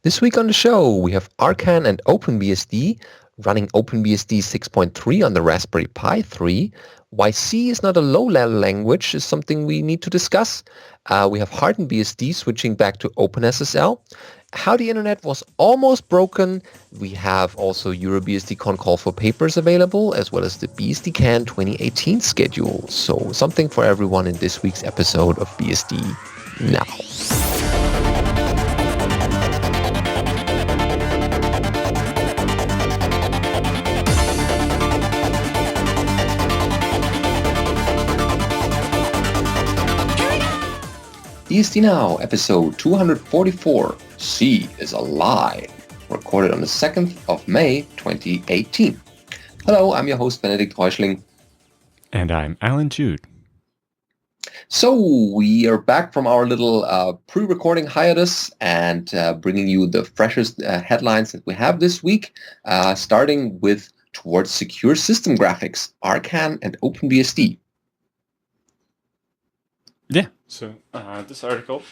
This week on the show, we have Arcan and OpenBSD running OpenBSD 6.3 on the Raspberry Pi 3. Why C is not a low-level language is something we need to discuss. We have HardenedBSD switching back to OpenSSL. How the internet was almost broken. We have also EuroBSDcon call for papers available, as well as the BSDCan 2018 schedule. So something for everyone in this week's episode of BSD Now. BSD Now, episode 244, C is a lie, recorded on the 2nd of May, 2018. Hello, I'm your host, Benedikt Reuschling. And I'm Alan Jude. So we are back from our little pre-recording hiatus and bringing you the freshest headlines that we have this week, starting with Towards Secure System Graphics, Arcan and OpenBSD. Yeah, so this article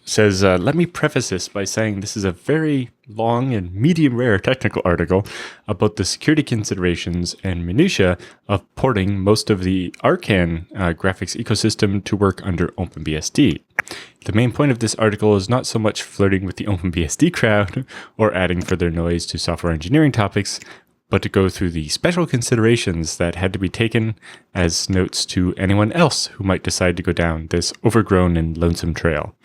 says, let me preface this by saying this is a very long and medium rare technical article about the security considerations and minutiae of porting most of the Arcan graphics ecosystem to work under OpenBSD. The main point of this article is not so much flirting with the OpenBSD crowd or adding further noise to software engineering topics, but to go through the special considerations that had to be taken as notes to anyone else who might decide to go down this overgrown and lonesome trail,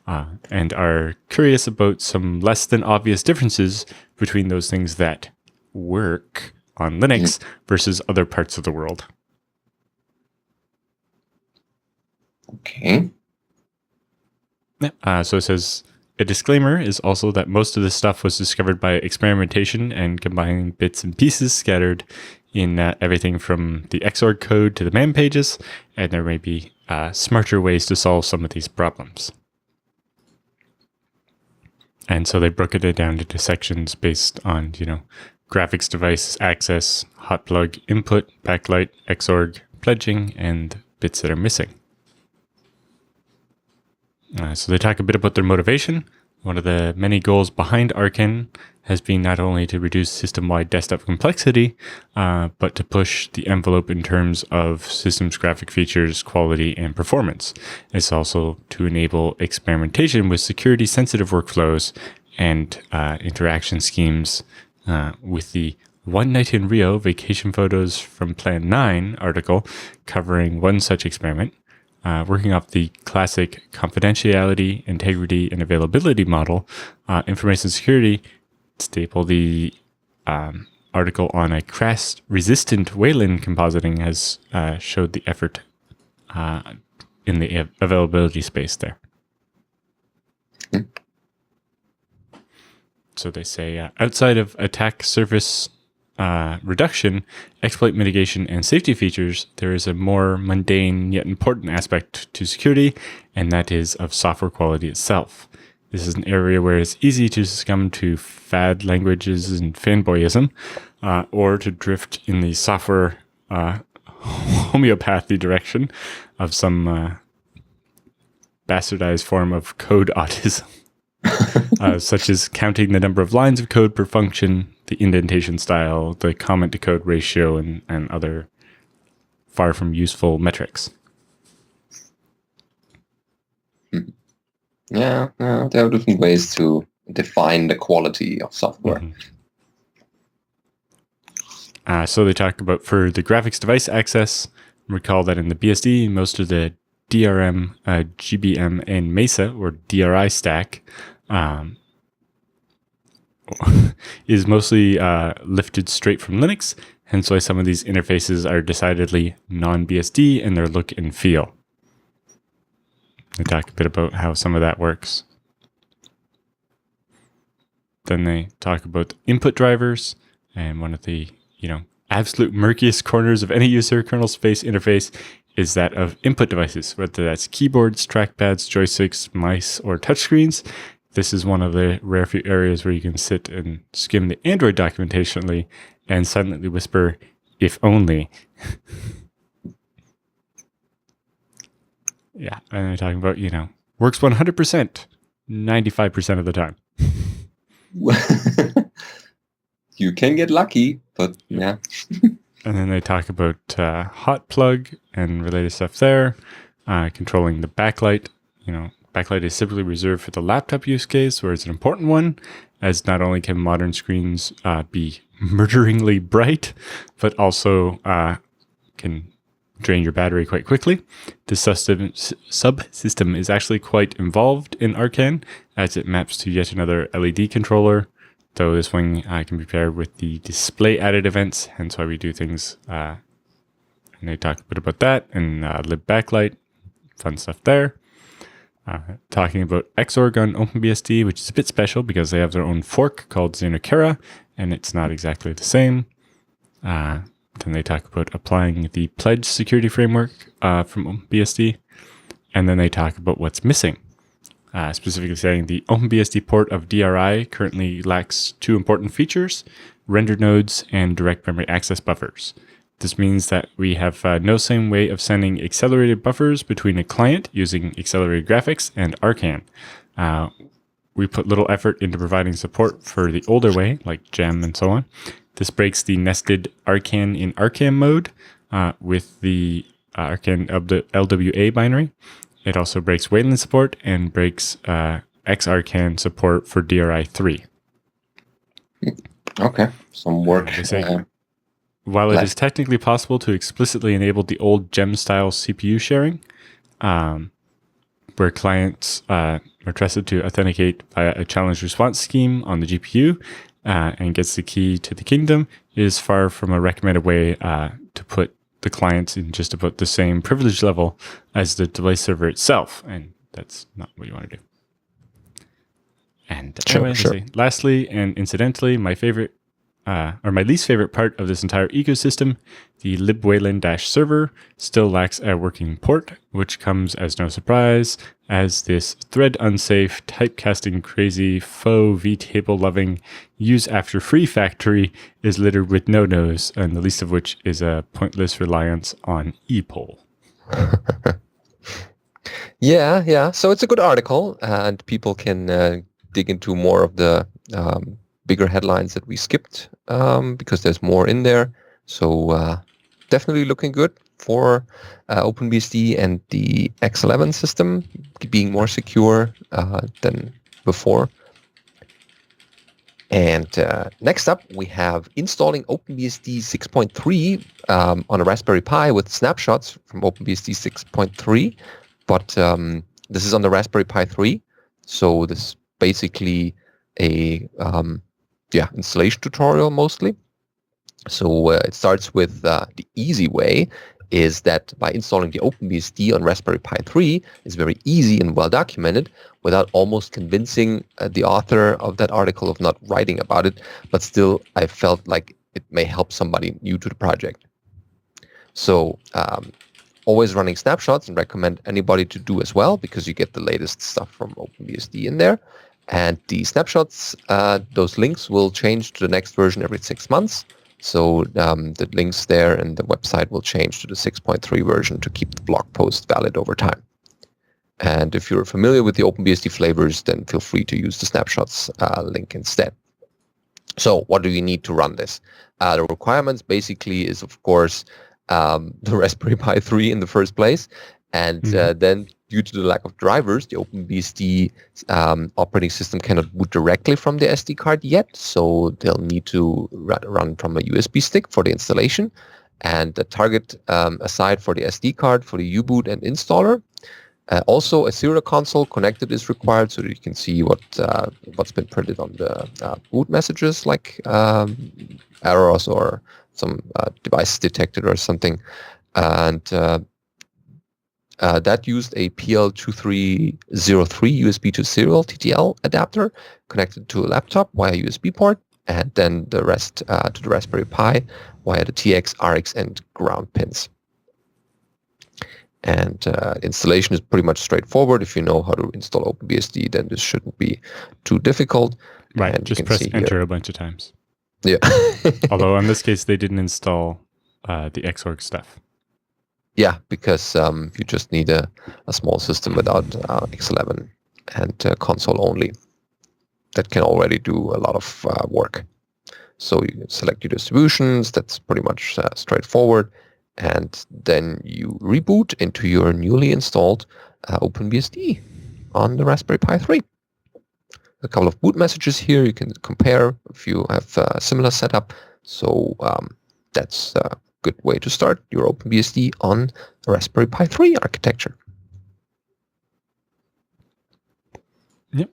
and are curious about some less than obvious differences between those things that work on Linux versus other parts of the world. Okay. So it says, a disclaimer is also that most of this stuff was discovered by experimentation and combining bits and pieces scattered in everything from the Xorg code to the man pages, and there may be smarter ways to solve some of these problems. And so they broke it down into sections based on, graphics device access, hot plug input, backlight, Xorg, pledging, and bits that are missing. So they talk a bit about their motivation. One of the many goals behind Arcan has been not only to reduce system-wide desktop complexity, but to push the envelope in terms of systems graphic features, quality, and performance. It's also to enable experimentation with security-sensitive workflows and interaction schemes with the One Night in Rio Vacation Photos from Plan 9 article covering one such experiment. Working off the classic confidentiality, integrity, and availability model, information security staple the article on a crash-resistant Wayland compositing has showed the effort in the availability space there. So they say, outside of attack surface reduction, exploit mitigation, and safety features, there is a more mundane yet important aspect to security, and that is of software quality itself. This is an area where it's easy to succumb to fad languages and fanboyism, or to drift in the software homeopathy direction of some bastardized form of code autism. Such as counting the number of lines of code per function, the indentation style, the comment to code ratio, and other far from useful metrics. Yeah, there are different ways to define the quality of software. So they talk about for the graphics device access, recall that in the BSD, most of the DRM, GBM, and Mesa, or DRI stack, is mostly lifted straight from Linux, hence why some of these interfaces are decidedly non-BSD in their look and feel. They talk a bit about how some of that works. Then they talk about input drivers, and one of the absolute murkiest corners of any user kernel space interface is that of input devices, whether that's keyboards, trackpads, joysticks, mice, or touchscreens. This is one of the rare few areas where you can sit and skim the Android documentation and silently whisper, if only. Yeah, and they're talking about, works 100%, 95% of the time. You can get lucky, but yeah. And then they talk about hot plug and related stuff there, controlling the backlight. Backlight is typically reserved for the laptop use case, where it's an important one, as not only can modern screens be murderingly bright, but also can drain your battery quite quickly. This subsystem is actually quite involved in Arcan, as it maps to yet another LED controller, though this one can be paired with the display added events, hence why we do things. And they talk a bit about that, and lib backlight, fun stuff there. Talking about Xorg on OpenBSD, which is a bit special because they have their own fork called Xenokera, and it's not exactly the same. Then they talk about applying the pledge security framework from OpenBSD, and then they talk about what's missing. Specifically saying the OpenBSD port of DRI currently lacks two important features: rendered nodes and direct memory access buffers. This means that we have no same way of sending accelerated buffers between a client using accelerated graphics and Arcan. We put little effort into providing support for the older way, like gem and so on. This breaks the nested Arcan in Arcan mode with the Arcan LWA binary. It also breaks Wayland support and breaks XArcan support for DRI3. Okay, some work. While it is technically possible to explicitly enable the old gem-style CPU sharing, where clients are trusted to authenticate via a challenge response scheme on the GPU and gets the key to the kingdom, it is far from a recommended way to put the clients in just about the same privilege level as the device server itself, and that's not what you want to do. And anyway, lastly and incidentally, my favorite or my least favorite part of this entire ecosystem, the libwayland-server still lacks a working port, which comes as no surprise, as this thread-unsafe, typecasting crazy, faux vtable loving, use after free factory is littered with no-nos, and the least of which is a pointless reliance on ePOL. Yeah. So it's a good article, and people can dig into more of the bigger headlines that we skipped because there's more in there. So definitely looking good for OpenBSD and the X11 system being more secure than before. And next up, we have installing OpenBSD 6.3 on a Raspberry Pi with snapshots from OpenBSD 6.3. But this is on the Raspberry Pi 3. So this is basically a installation tutorial mostly. So it starts with the easy way is that by installing the OpenBSD on Raspberry Pi 3 is very easy and well documented without almost convincing the author of that article of not writing about it, but still I felt like it may help somebody new to the project. So always running snapshots, and recommend anybody to do as well because you get the latest stuff from OpenBSD in there. And the snapshots, those links will change to the next version every 6 months. So the links there and the website will change to the 6.3 version to keep the blog post valid over time. And if you're familiar with the OpenBSD flavors, then feel free to use the snapshots link instead. So what do you need to run this? The requirements basically is, of course, the Raspberry Pi 3 in the first place. And then due to the lack of drivers, the OpenBSD operating system cannot boot directly from the SD card yet. So they'll need to run from a USB stick for the installation. And the target aside for the SD card for the U-boot and installer. Also, a serial console connected is required so that you can see what's been printed on the boot messages, like errors or some device detected or something. And that used a PL2303 USB to serial TTL adapter connected to a laptop via USB port, and then the rest to the Raspberry Pi via the TX, RX, and ground pins. And installation is pretty much straightforward. If you know how to install OpenBSD, then this shouldn't be too difficult. Right, and just press enter a bunch of times. Yeah. Although in this case, they didn't install the Xorg stuff. Yeah, because you just need a small system without X11 and console only. that can already do a lot of work. So you select your distributions. That's pretty much straightforward. And then you reboot into your newly installed OpenBSD on the Raspberry Pi 3. A couple of boot messages here. You can compare if you have a similar setup. So that's a good way to start your OpenBSD on the Raspberry Pi 3 architecture. Yep.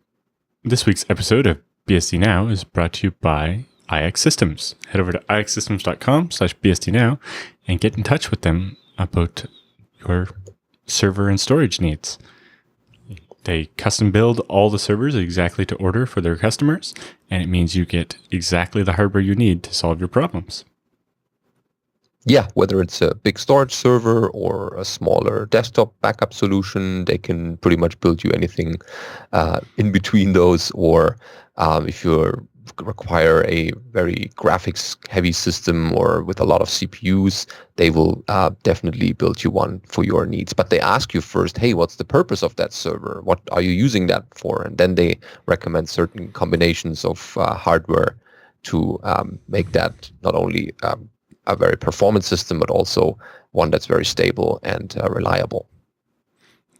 This week's episode of BSD Now is brought to you by iXsystems. Head over to iXsystems.com/BSD Now and get in touch with them about your server and storage needs. They custom build all the servers exactly to order for their customers, and it means you get exactly the hardware you need to solve your problems. Yeah, whether it's a big storage server or a smaller desktop backup solution, they can pretty much build you anything in between those. Or if you require a very graphics-heavy system or with a lot of CPUs, they will definitely build you one for your needs. But they ask you first, hey, what's the purpose of that server? What are you using that for? And then they recommend certain combinations of hardware to make that not only a very performant system, but also one that's very stable and reliable.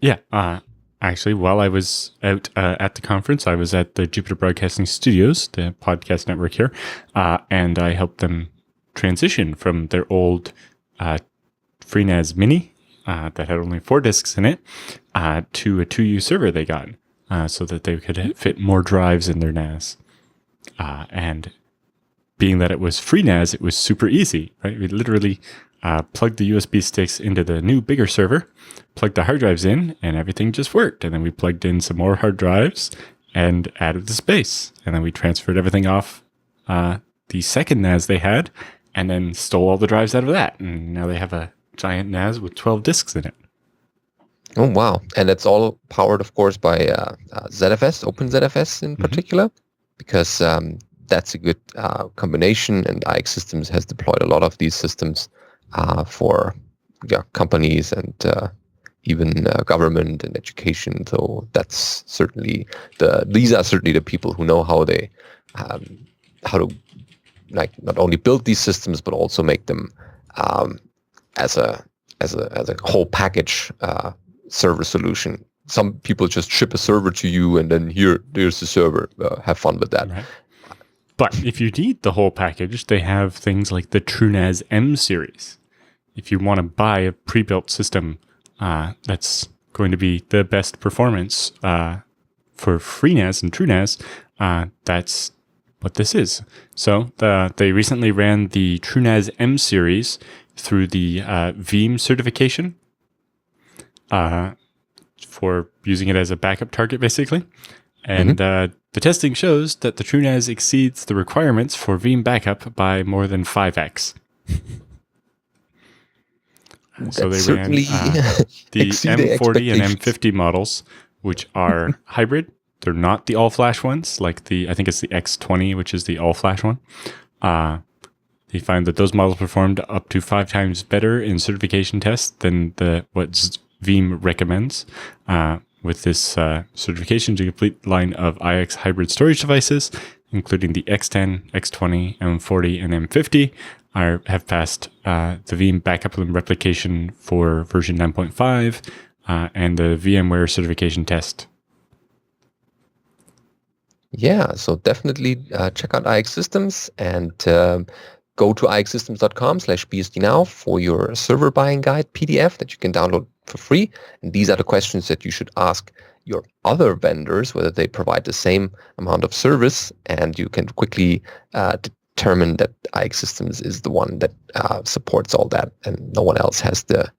Yeah. Actually, while I was out at the conference, I was at the Jupiter Broadcasting Studios, the podcast network here, and I helped them transition from their old FreeNAS Mini that had only 4 disks in it to a 2U server they got so that they could fit more drives in their NAS. And being that it was FreeNAS, it was super easy, right? We literally plugged the USB sticks into the new, bigger server, plugged the hard drives in, and everything just worked. And then we plugged in some more hard drives and added the space. And then we transferred everything off the second NAS they had, and then stole all the drives out of that. And now they have a giant NAS with 12 disks in it. Oh, wow. And it's all powered, of course, by ZFS, OpenZFS in particular, because that's a good combination. And iXsystems has deployed a lot of these systems for companies and even government and education. So that's certainly these are certainly the people who know how they how to not only build these systems but also make them as a whole package server solution. Some people just ship a server to you and then there's the server. Have fun with that. Right. But if you need the whole package, they have things like the TrueNAS M series. If you want to buy a pre-built system that's going to be the best performance for FreeNAS and TrueNAS, that's what this is. So they recently ran the TrueNAS M series through the Veeam certification for using it as a backup target, basically. And the testing shows that the TrueNAS exceeds the requirements for Veeam backup by more than 5x. So they ran the M40 and M50 models, which are hybrid. They're not the all-flash ones, like I think it's the X20, which is the all-flash one. They find that those models performed up to 5 times better in certification tests than what Veeam recommends. With this certification to complete line of iX hybrid storage devices, including the X10, X20, M40, and M50, have passed the Veeam backup and replication for version 9.5 and the VMware certification test. Yeah, so definitely check out iXsystems and go to iXsystems.com/BSD Now for your server buying guide PDF that you can download for free. And these are the questions that you should ask your other vendors, whether they provide the same amount of service, and you can quickly determine that iXsystems is the one that supports all that, and no one else has the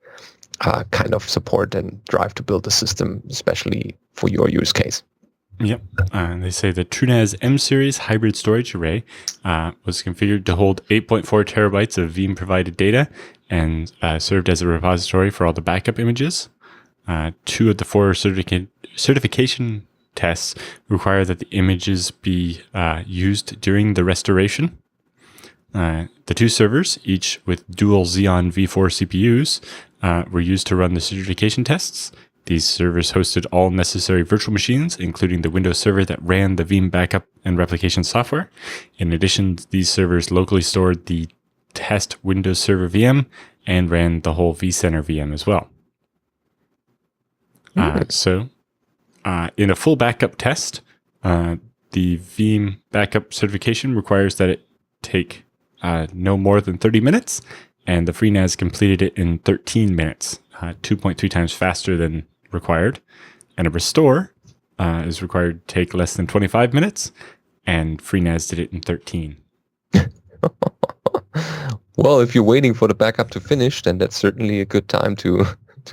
kind of support and drive to build the system, especially for your use case. Yep. They say the TrueNAS M series hybrid storage array was configured to hold 8.4 terabytes of Veeam provided data and served as a repository for all the backup images. 2 of the 4 certification tests require that the images be used during the restoration. The 2 servers, each with dual Xeon V4 CPUs, were used to run the certification tests, These servers hosted all necessary virtual machines, including the Windows server that ran the Veeam backup and replication software. In addition, these servers locally stored the test Windows Server VM and ran the whole vCenter VM as well. In a full backup test, the Veeam backup certification requires that it take no more than 30 minutes, and the FreeNAS completed it in 13 minutes, 2.3 times faster than required. And a restore is required to take less than 25 minutes, and FreeNAS did it in 13. Well, if you're waiting for the backup to finish, then that's certainly a good time to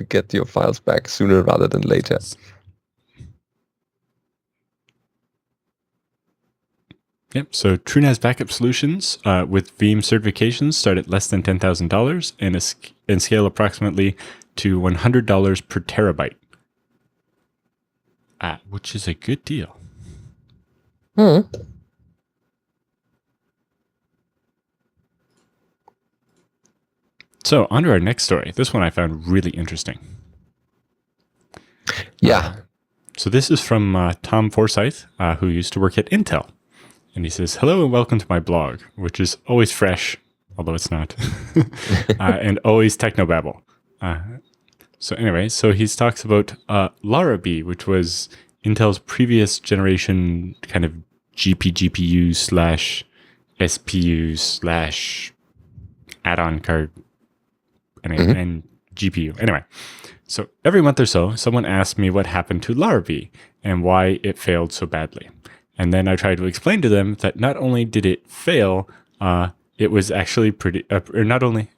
get your files back sooner rather than later. Yep. So TrueNAS backup solutions with Veeam certifications start at less than $10,000 and scale approximately to $100 per terabyte, which is a good deal. So on to our next story. This one I found really interesting. Yeah. So this is from Tom Forsyth, who used to work at Intel. And he says, hello and welcome to my blog, which is always fresh, although it's not, and always technobabble. So he talks about Larrabee, which was Intel's previous generation kind of GPU slash SPU slash add-on card and GPU. Anyway, so every month or so, someone asks me what happened to Larrabee and why it failed so badly. And then I try to explain to them that not only did it fail, it was actually not only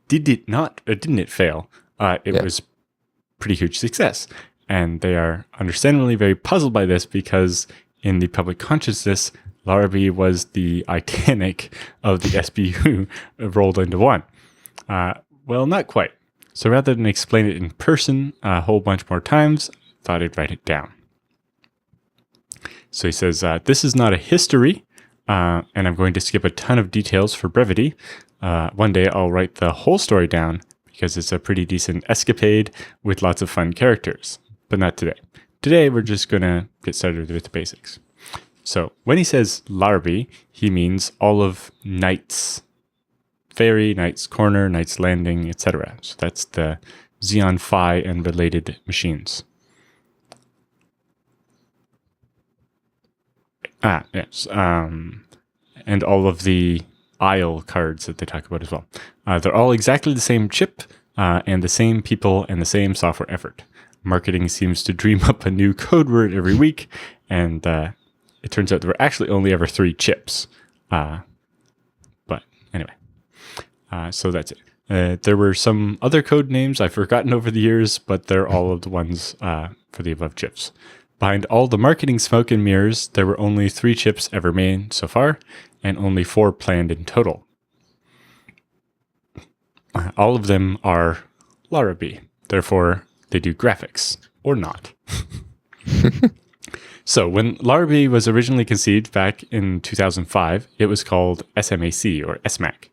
didn't it fail, it was pretty huge success. And they are understandably very puzzled by this because in the public consciousness, Larrabee was the Titanic of the SPU rolled into one. Well, not quite. So rather than explain it in person a whole bunch more times, thought I'd write it down. So he says, this is not a history, and I'm going to skip a ton of details for brevity. One day I'll write the whole story down because it's a pretty decent escapade with lots of fun characters, but not today. Today we're just going to get started with the basics. So when he says Larrabee, he means all of Knight's Ferry, Knight's Corner, Knight's Landing, etc. So that's the Xeon Phi and related machines. Yes. And all of the Isle cards that they talk about as well. They're all exactly the same chip and the same people and the same software effort. Marketing seems to dream up a new code word every week, and it turns out there were actually only ever 3 chips. But anyway, so that's it. There were some other code names I've forgotten over the years, but they're all of the ones for the above chips. Behind all the marketing smoke and mirrors, there were only 3 chips ever made so far, and only 4 planned in total. All of them are Larrabee. Therefore, they do graphics, or not. So when Larrabee was originally conceived back in 2005, it was called SMAC, or SMAC.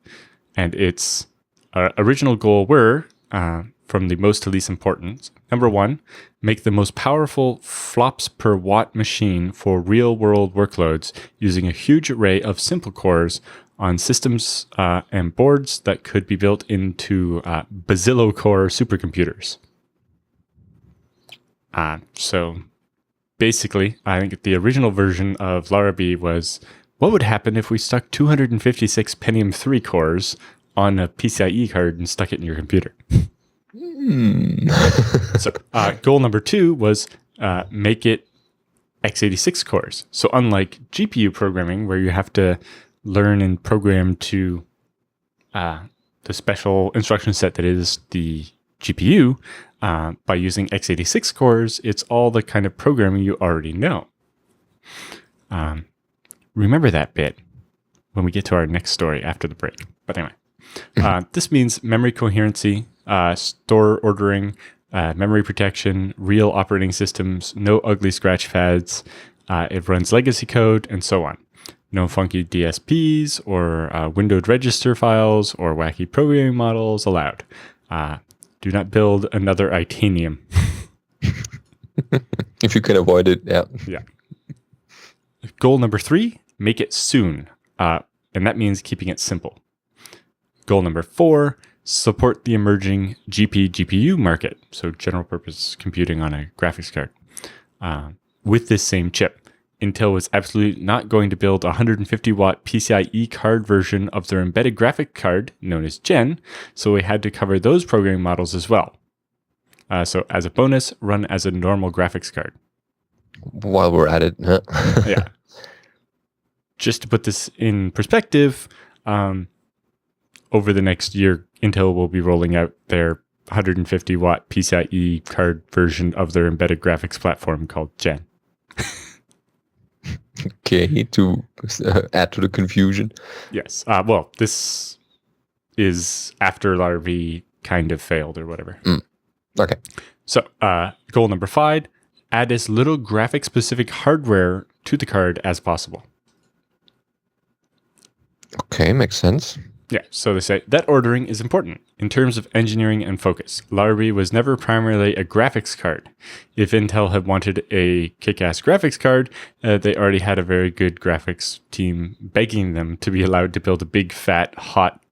And its original goal were, from the most to least important, number 1, make the most powerful flops per watt machine for real-world workloads using a huge array of simple cores on systems and boards that could be built into bazillo-core supercomputers. So basically, I think the original version of Larrabee was, what would happen if we stuck 256 Pentium 3 cores on a PCIe card and stuck it in your computer? So goal number 2 was make it x86 cores. So unlike GPU programming, where you have to learn and program to the special instruction set that is the GPU, by using x86 cores, it's all the kind of programming you already know. Remember that bit when we get to our next story after the break. But anyway, this means memory coherency, store ordering, memory protection, real operating systems, no ugly scratch pads, it runs legacy code, and so on. No funky DSPs or windowed register files or wacky programming models allowed. Do not build another Itanium. If you can avoid it, yeah. Yeah. Goal number 3, make it soon. And that means keeping it simple. Goal number 4, support the emerging GPU market, so general purpose computing on a graphics card, with this same chip. Intel was absolutely not going to build a 150 watt PCIe card version of their embedded graphic card, known as Gen, so we had to cover those programming models as well. So as a bonus, run as a normal graphics card. While we're at it, huh? Yeah. Just to put this in perspective, over the next year, Intel will be rolling out their 150 watt PCIe card version of their embedded graphics platform called Gen. Okay, to add to the confusion. Yes. Well, this is after Larrabee kind of failed or whatever. Okay. So goal number 5, add as little graphic-specific hardware to the card as possible. Okay, makes sense. Yeah, so they say that ordering is important in terms of engineering and focus. Larrabee was never primarily a graphics card. If Intel had wanted a kick-ass graphics card, they already had a very good graphics team begging them to be allowed to build a big, fat, hot,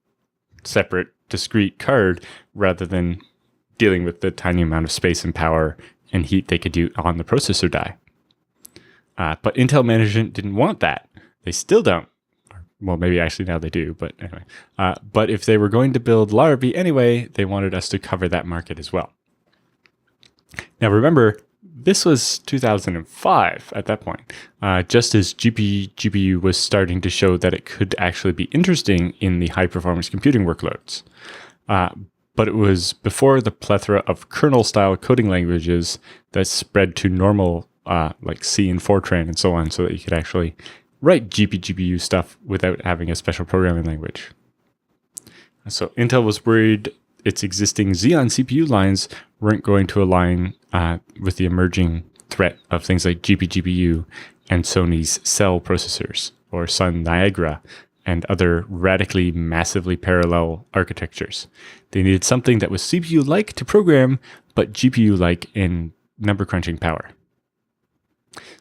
separate, discrete card rather than dealing with the tiny amount of space and power and heat they could do on the processor die. But Intel management didn't want that. They still don't. Well, maybe actually now they do, but anyway. But if they were going to build Larrabee anyway, they wanted us to cover that market as well. Now remember, this was 2005 at that point, just as GPU was starting to show that it could actually be interesting in the high-performance computing workloads. But it was before the plethora of kernel-style coding languages that spread to normal, like C and Fortran and so on, so that you could actually write GPU stuff without having a special programming language. So Intel was worried its existing Xeon CPU lines weren't going to align with the emerging threat of things like GPU and Sony's Cell processors, or Sun Niagara, and other radically, massively parallel architectures. They needed something that was CPU-like to program, but GPU-like in number crunching power.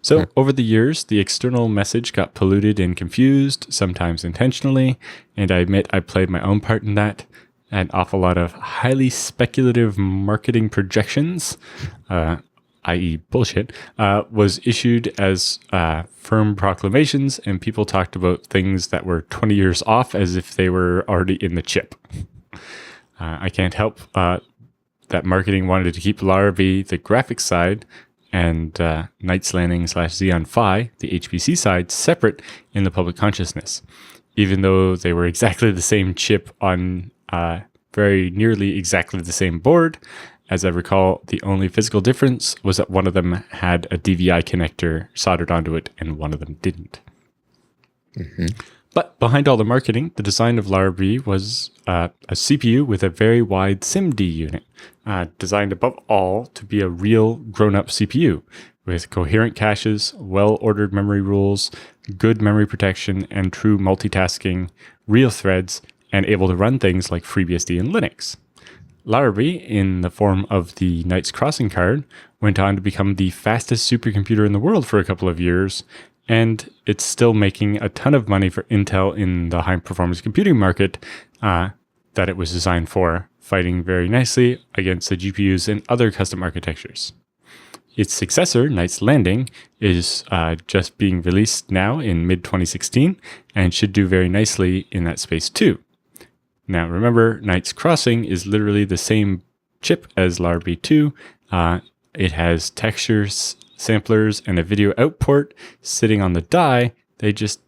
So over the years, the external message got polluted and confused, sometimes intentionally, and I admit I played my own part in that. An awful lot of highly speculative marketing projections, i.e. bullshit, was issued as firm proclamations, and people talked about things that were 20 years off as if they were already in the chip. I can't help that marketing wanted to keep Larrabee, the graphics side, and Knights Landing / Xeon Phi, the HPC side, separate in the public consciousness, even though they were exactly the same chip on very nearly exactly the same board. As I recall, the only physical difference was that one of them had a DVI connector soldered onto it and one of them didn't. But behind all the marketing, the design of Larrabee was a CPU with a very wide SIMD unit, designed above all to be a real grown-up CPU with coherent caches, well-ordered memory rules, good memory protection, and true multitasking, real threads, and able to run things like FreeBSD and Linux. Larrabee, in the form of the Knights Crossing card, went on to become the fastest supercomputer in the world for a couple of years, and it's still making a ton of money for Intel in the high-performance computing market that it was designed for, fighting very nicely against the GPUs and other custom architectures. Its successor, Knights Landing, is just being released now in mid-2016 and should do very nicely in that space too. Now remember, Knights Crossing is literally the same chip as Larrabee 2. It has textures, samplers, and a video out port sitting on the die. They just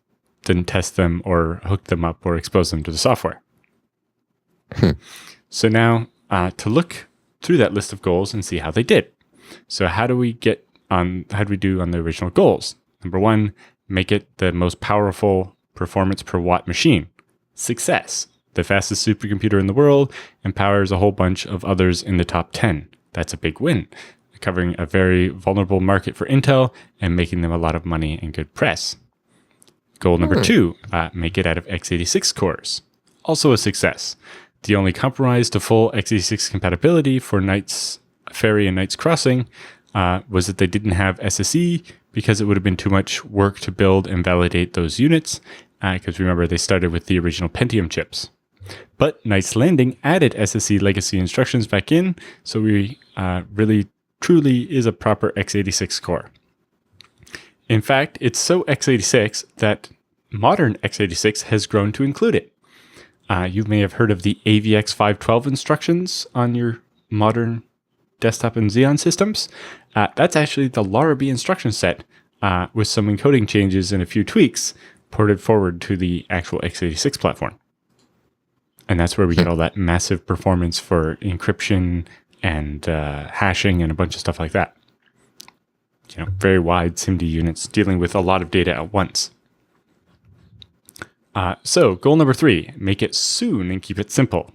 didn't test them or hook them up or expose them to the software. So now to look through that list of goals and see how they did. So how do we do on the original goals? Number 1, make it the most powerful performance per watt machine. Success. The fastest supercomputer in the world and powers a whole bunch of others in the top 10. That's a big win, covering a very vulnerable market for Intel and making them a lot of money and good press. Goal number 2, make it out of x86 cores. Also a success. The only compromise to full x86 compatibility for Knights Ferry and Knights Crossing was that they didn't have SSE because it would have been too much work to build and validate those units, because remember, they started with the original Pentium chips. But Knights Landing added SSE legacy instructions back in, so we really truly is a proper x86 core. In fact, it's so x86 that modern x86 has grown to include it. You may have heard of the AVX 512 instructions on your modern desktop and Xeon systems. That's actually the Larrabee instruction set with some encoding changes and a few tweaks ported forward to the actual x86 platform. And that's where we get all that massive performance for encryption and hashing and a bunch of stuff like that. Very wide SIMD units dealing with a lot of data at once. So goal number 3, make it soon and keep it simple.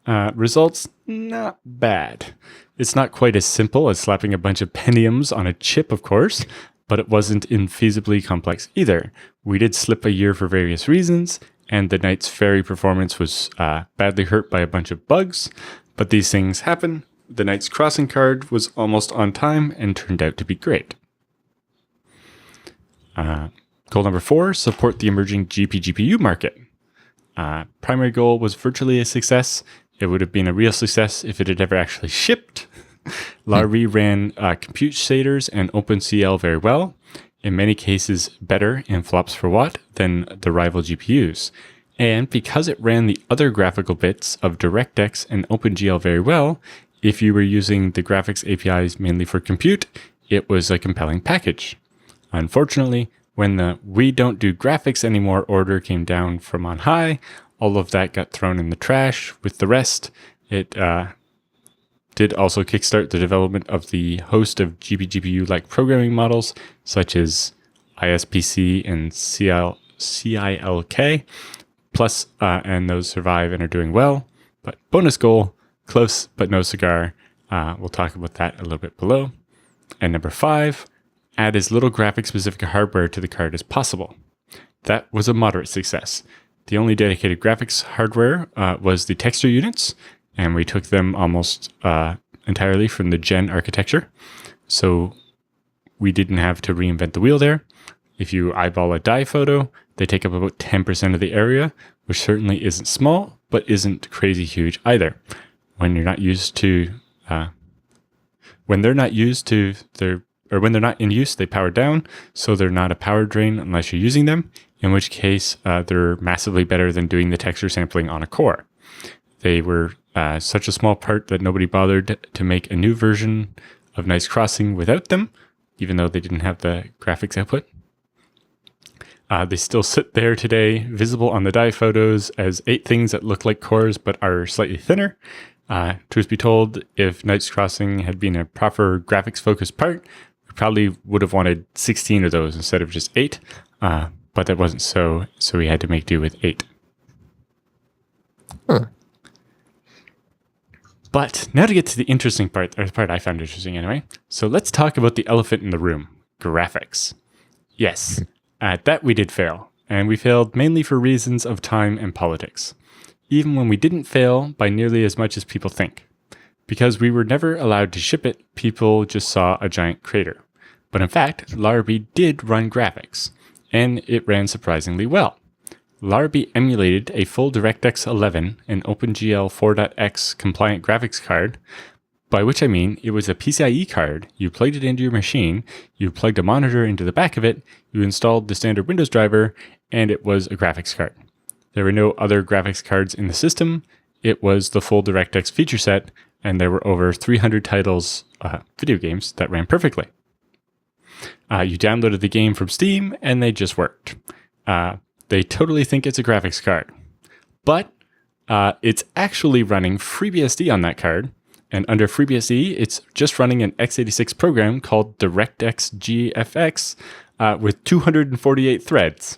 Results, not bad. It's not quite as simple as slapping a bunch of Pentiums on a chip, of course, but it wasn't infeasibly complex either. We did slip a year for various reasons, and the Knights Ferry performance was badly hurt by a bunch of bugs, but these things happen. The Knights Crossing card was almost on time and turned out to be great. Goal number 4, support the emerging GPGPU market. Primary goal was virtually a success. It would have been a real success if it had ever actually shipped. Larrabee ran compute shaders and OpenCL very well, in many cases better in flops per watt than the rival GPUs. And because it ran the other graphical bits of DirectX and OpenGL very well, if you were using the graphics APIs mainly for compute, it was a compelling package. Unfortunately, when the "we don't do graphics anymore" order came down from on high, all of that got thrown in the trash with the rest. It did also kickstart the development of the host of GPGPU-like programming models, such as ISPC and CILK, plus, and those survive and are doing well. But bonus goal, close but no cigar. We'll talk about that a little bit below. And number 5, add as little graphic-specific hardware to the card as possible. That was a moderate success. The only dedicated graphics hardware was the texture units, and we took them almost entirely from the Gen architecture. So we didn't have to reinvent the wheel there. If you eyeball a die photo, they take up about 10% of the area, which certainly isn't small, but isn't crazy huge either. When you're not used to, when they're not in use, they power down, so they're not a power drain unless you're using them, in which case they're massively better than doing the texture sampling on a core. They were such a small part that nobody bothered to make a new version of Knights Crossing without them, even though they didn't have the graphics output. They still sit there today, visible on the die photos as 8 things that look like cores but are slightly thinner. Truth be told, if Knights Crossing had been a proper graphics-focused part, we probably would have wanted 16 of those instead of just 8, but that wasn't so we had to make do with 8. But now to get to the interesting part, or the part I found interesting anyway. So let's talk about the elephant in the room, graphics. Yes, at that we did fail, and we failed mainly for reasons of time and politics, even when we didn't fail by nearly as much as people think. Because we were never allowed to ship it, people just saw a giant crater. But in fact, Larrabee did run graphics, and it ran surprisingly well. Larrabee emulated a full DirectX 11 and OpenGL 4.x compliant graphics card, by which I mean it was a PCIe card. You plugged it into your machine, you plugged a monitor into the back of it, you installed the standard Windows driver, and it was a graphics card. There were no other graphics cards in the system. It was the full DirectX feature set, and there were over 300 titles, video games, that ran perfectly. You downloaded the game from Steam, and they just worked. They totally think it's a graphics card. But it's actually running FreeBSD on that card, and under FreeBSD, it's just running an x86 program called DirectX GFX with 248 threads.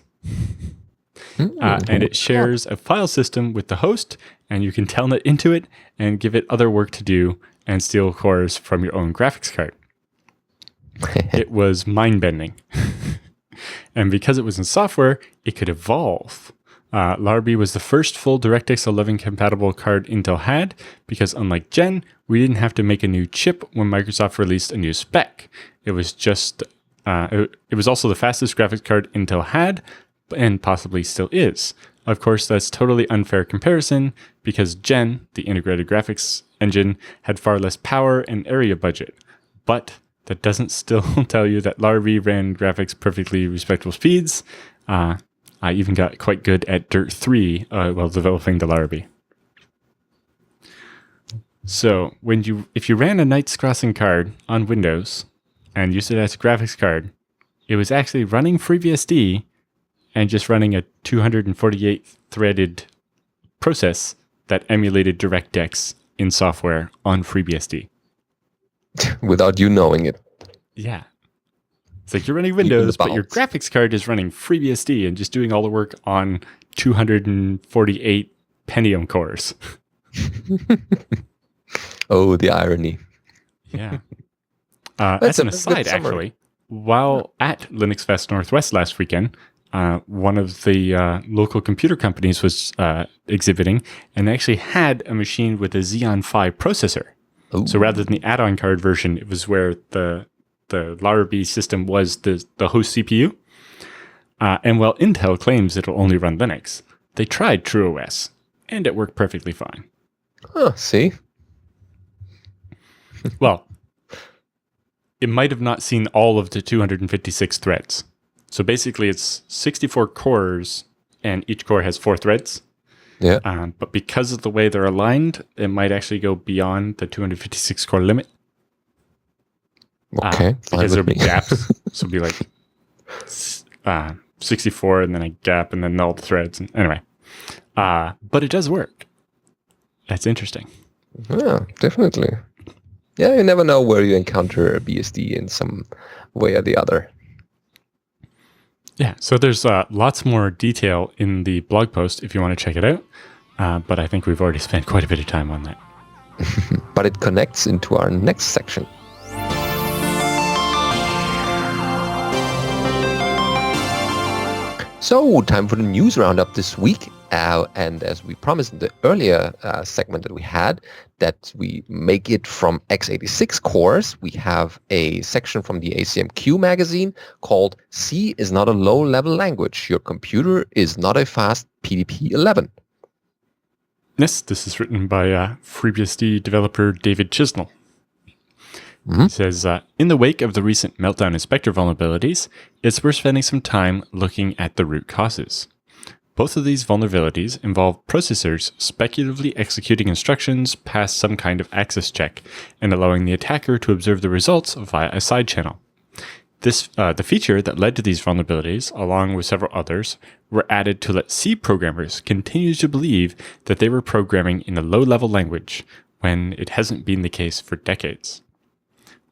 And it shares a file system with the host, and you can telnet into it and give it other work to do and steal cores from your own graphics card. It was mind-bending. And because it was in software, it could evolve. Larrabee was the first full DirectX 11 compatible card Intel had because unlike Gen, we didn't have to make a new chip when Microsoft released a new spec. It was just it was also the fastest graphics card Intel had and possibly still is. Of course, that's totally unfair comparison because Gen, the integrated graphics engine, had far less power and area budget. But that doesn't still tell you that Larrabee ran graphics perfectly respectable speeds. I even got quite good at Dirt 3 while developing the Larrabee. So if you ran a Knights Crossing card on Windows and used it as a graphics card, it was actually running FreeBSD and just running a 248 threaded process that emulated DirectX in software on FreeBSD. Without you knowing it. Yeah. It's like you're running Windows, but your graphics card is running FreeBSD and just doing all the work on 248 Pentium cores. Oh, the irony. Yeah. As an aside, actually, while at Linux Fest Northwest last weekend, one of the local computer companies was exhibiting and they actually had a machine with a Xeon Phi processor. Ooh. So rather than the add-on card version, it was where the Larrabee system was the host CPU. And while Intel claims it'll only run Linux, they tried TrueOS, and it worked perfectly fine. Oh, see? Well, it might have not seen all of the 256 threads. So basically, it's 64 cores, and each core has 4 threads. Yeah. But because of the way they're aligned, it might actually go beyond the 256 core limit. Okay. Because there'll be gaps. So it'll be like 64 and then a gap and then all the threads. And anyway. But it does work. That's interesting. Yeah, definitely. Yeah, you never know where you encounter a BSD in some way or the other. Yeah, so there's lots more detail in the blog post if you want to check it out. But I think we've already spent quite a bit of time on that. But it connects into our next section. So, time for the news roundup this week. And as we promised in the earlier segment that we had, that we make it from x86 cores, we have a section from the ACMQ magazine called C is not a low-level language. Your computer is not a fast PDP-11. Yes, this is written by FreeBSD developer David Chisnell. Mm-hmm. He says, in the wake of the recent Meltdown inspector vulnerabilities, it's worth spending some time looking at the root causes. Both of these vulnerabilities involve processors speculatively executing instructions past some kind of access check and allowing the attacker to observe the results via a side channel. The feature that led to these vulnerabilities, along with several others, were added to let C programmers continue to believe that they were programming in a low-level language when it hasn't been the case for decades.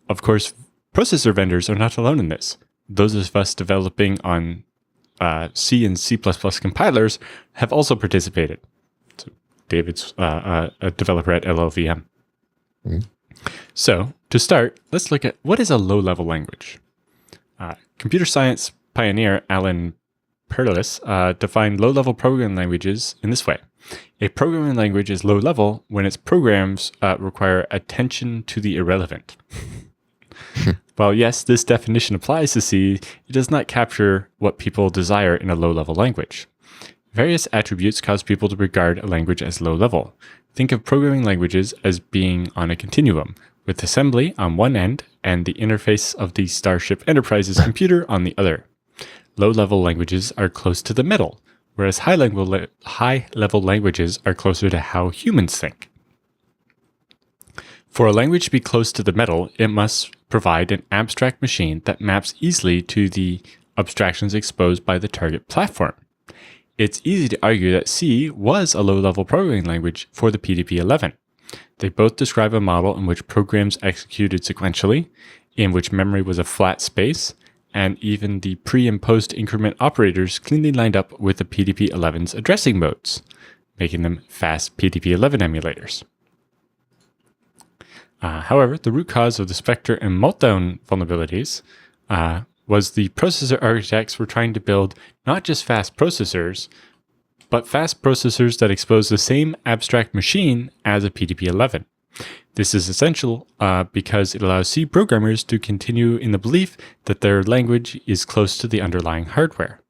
Of course, processor vendors are not alone in this. Those of us developing on C and C++ compilers have also participated. So David's a developer at LLVM. Mm-hmm. So to start, let's look at what is a low-level language. Computer science pioneer Alan Perlis defined low-level programming languages in this way. A programming language is low-level when its programs require attention to the irrelevant. While yes, this definition applies to C, it does not capture what people desire in a low-level language. Various attributes cause people to regard a language as low-level. Think of programming languages as being on a continuum, with assembly on one end and the interface of the Starship Enterprise's computer on the other. Low-level languages are close to the middle, whereas high-level languages are closer to how humans think. For a language to be close to the middle, it must provide an abstract machine that maps easily to the abstractions exposed by the target platform. It's easy to argue that C was a low-level programming language for the PDP-11. They both describe a model in which programs executed sequentially, in which memory was a flat space, and even the pre- and post-increment operators cleanly lined up with the PDP-11's addressing modes, making them fast PDP-11 emulators. However, the root cause of the Spectre and Meltdown vulnerabilities was the processor architects were trying to build not just fast processors, but fast processors that expose the same abstract machine as a PDP-11. This is essential because it allows C programmers to continue in the belief that their language is close to the underlying hardware.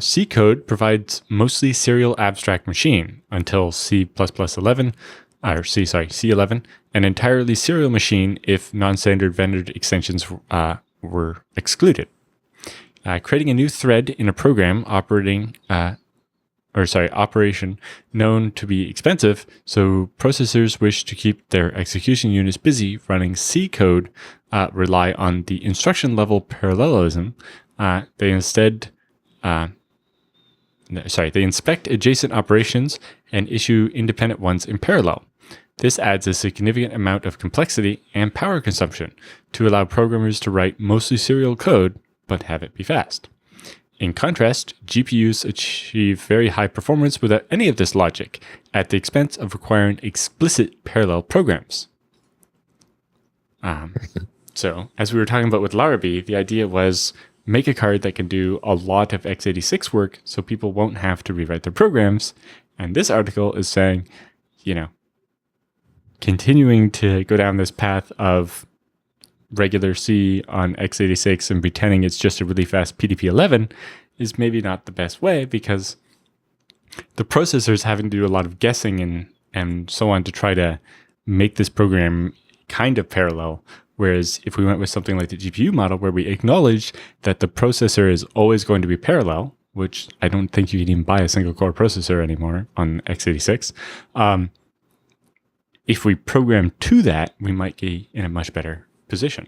C code provides mostly serial abstract machine until C++11, or C11, an entirely serial machine if non-standard vendor extensions were excluded. Creating a new thread in a program operation known to be expensive, so processors wish to keep their execution units busy running C code rely on the instruction level parallelism. They inspect adjacent operations and issue independent ones in parallel. This adds a significant amount of complexity and power consumption to allow programmers to write mostly serial code, but have it be fast. In contrast, GPUs achieve very high performance without any of this logic, at the expense of requiring explicit parallel programs. So, as we were talking about with Larrabee, the idea was make a card that can do a lot of x86 work so people won't have to rewrite their programs. And this article is saying, continuing to go down this path of regular C on x86 and pretending it's just a really fast PDP-11 is maybe not the best way, because the processor's having to do a lot of guessing and so on to try to make this program kind of parallel. Whereas if we went with something like the GPU model, where we acknowledge that the processor is always going to be parallel, which I don't think you can even buy a single core processor anymore on x86, if we program to that, we might be in a much better position.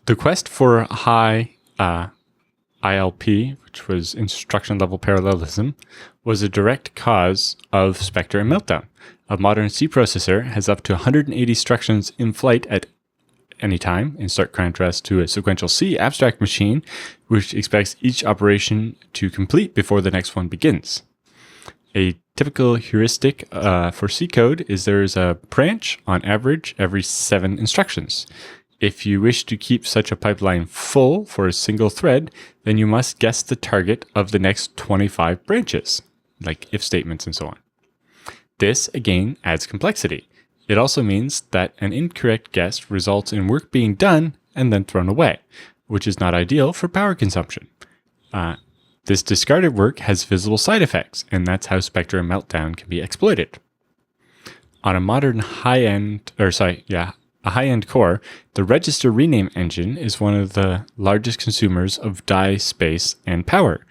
The quest for high ILP, which was instruction level parallelism, was a direct cause of Spectre and Meltdown. A modern C processor has up to 180 instructions in flight at any time, in stark contrast to a sequential C abstract machine, which expects each operation to complete before the next one begins. A typical heuristic for C code is there is a branch on average every 7 instructions. If you wish to keep such a pipeline full for a single thread, then you must guess the target of the next 25 branches, like if statements and so on. This, again, adds complexity. It also means that an incorrect guess results in work being done and then thrown away, which is not ideal for power consumption. This discarded work has visible side effects, and that's how Spectre and Meltdown can be exploited. On a modern high-end core, the register rename engine is one of the largest consumers of die space and power.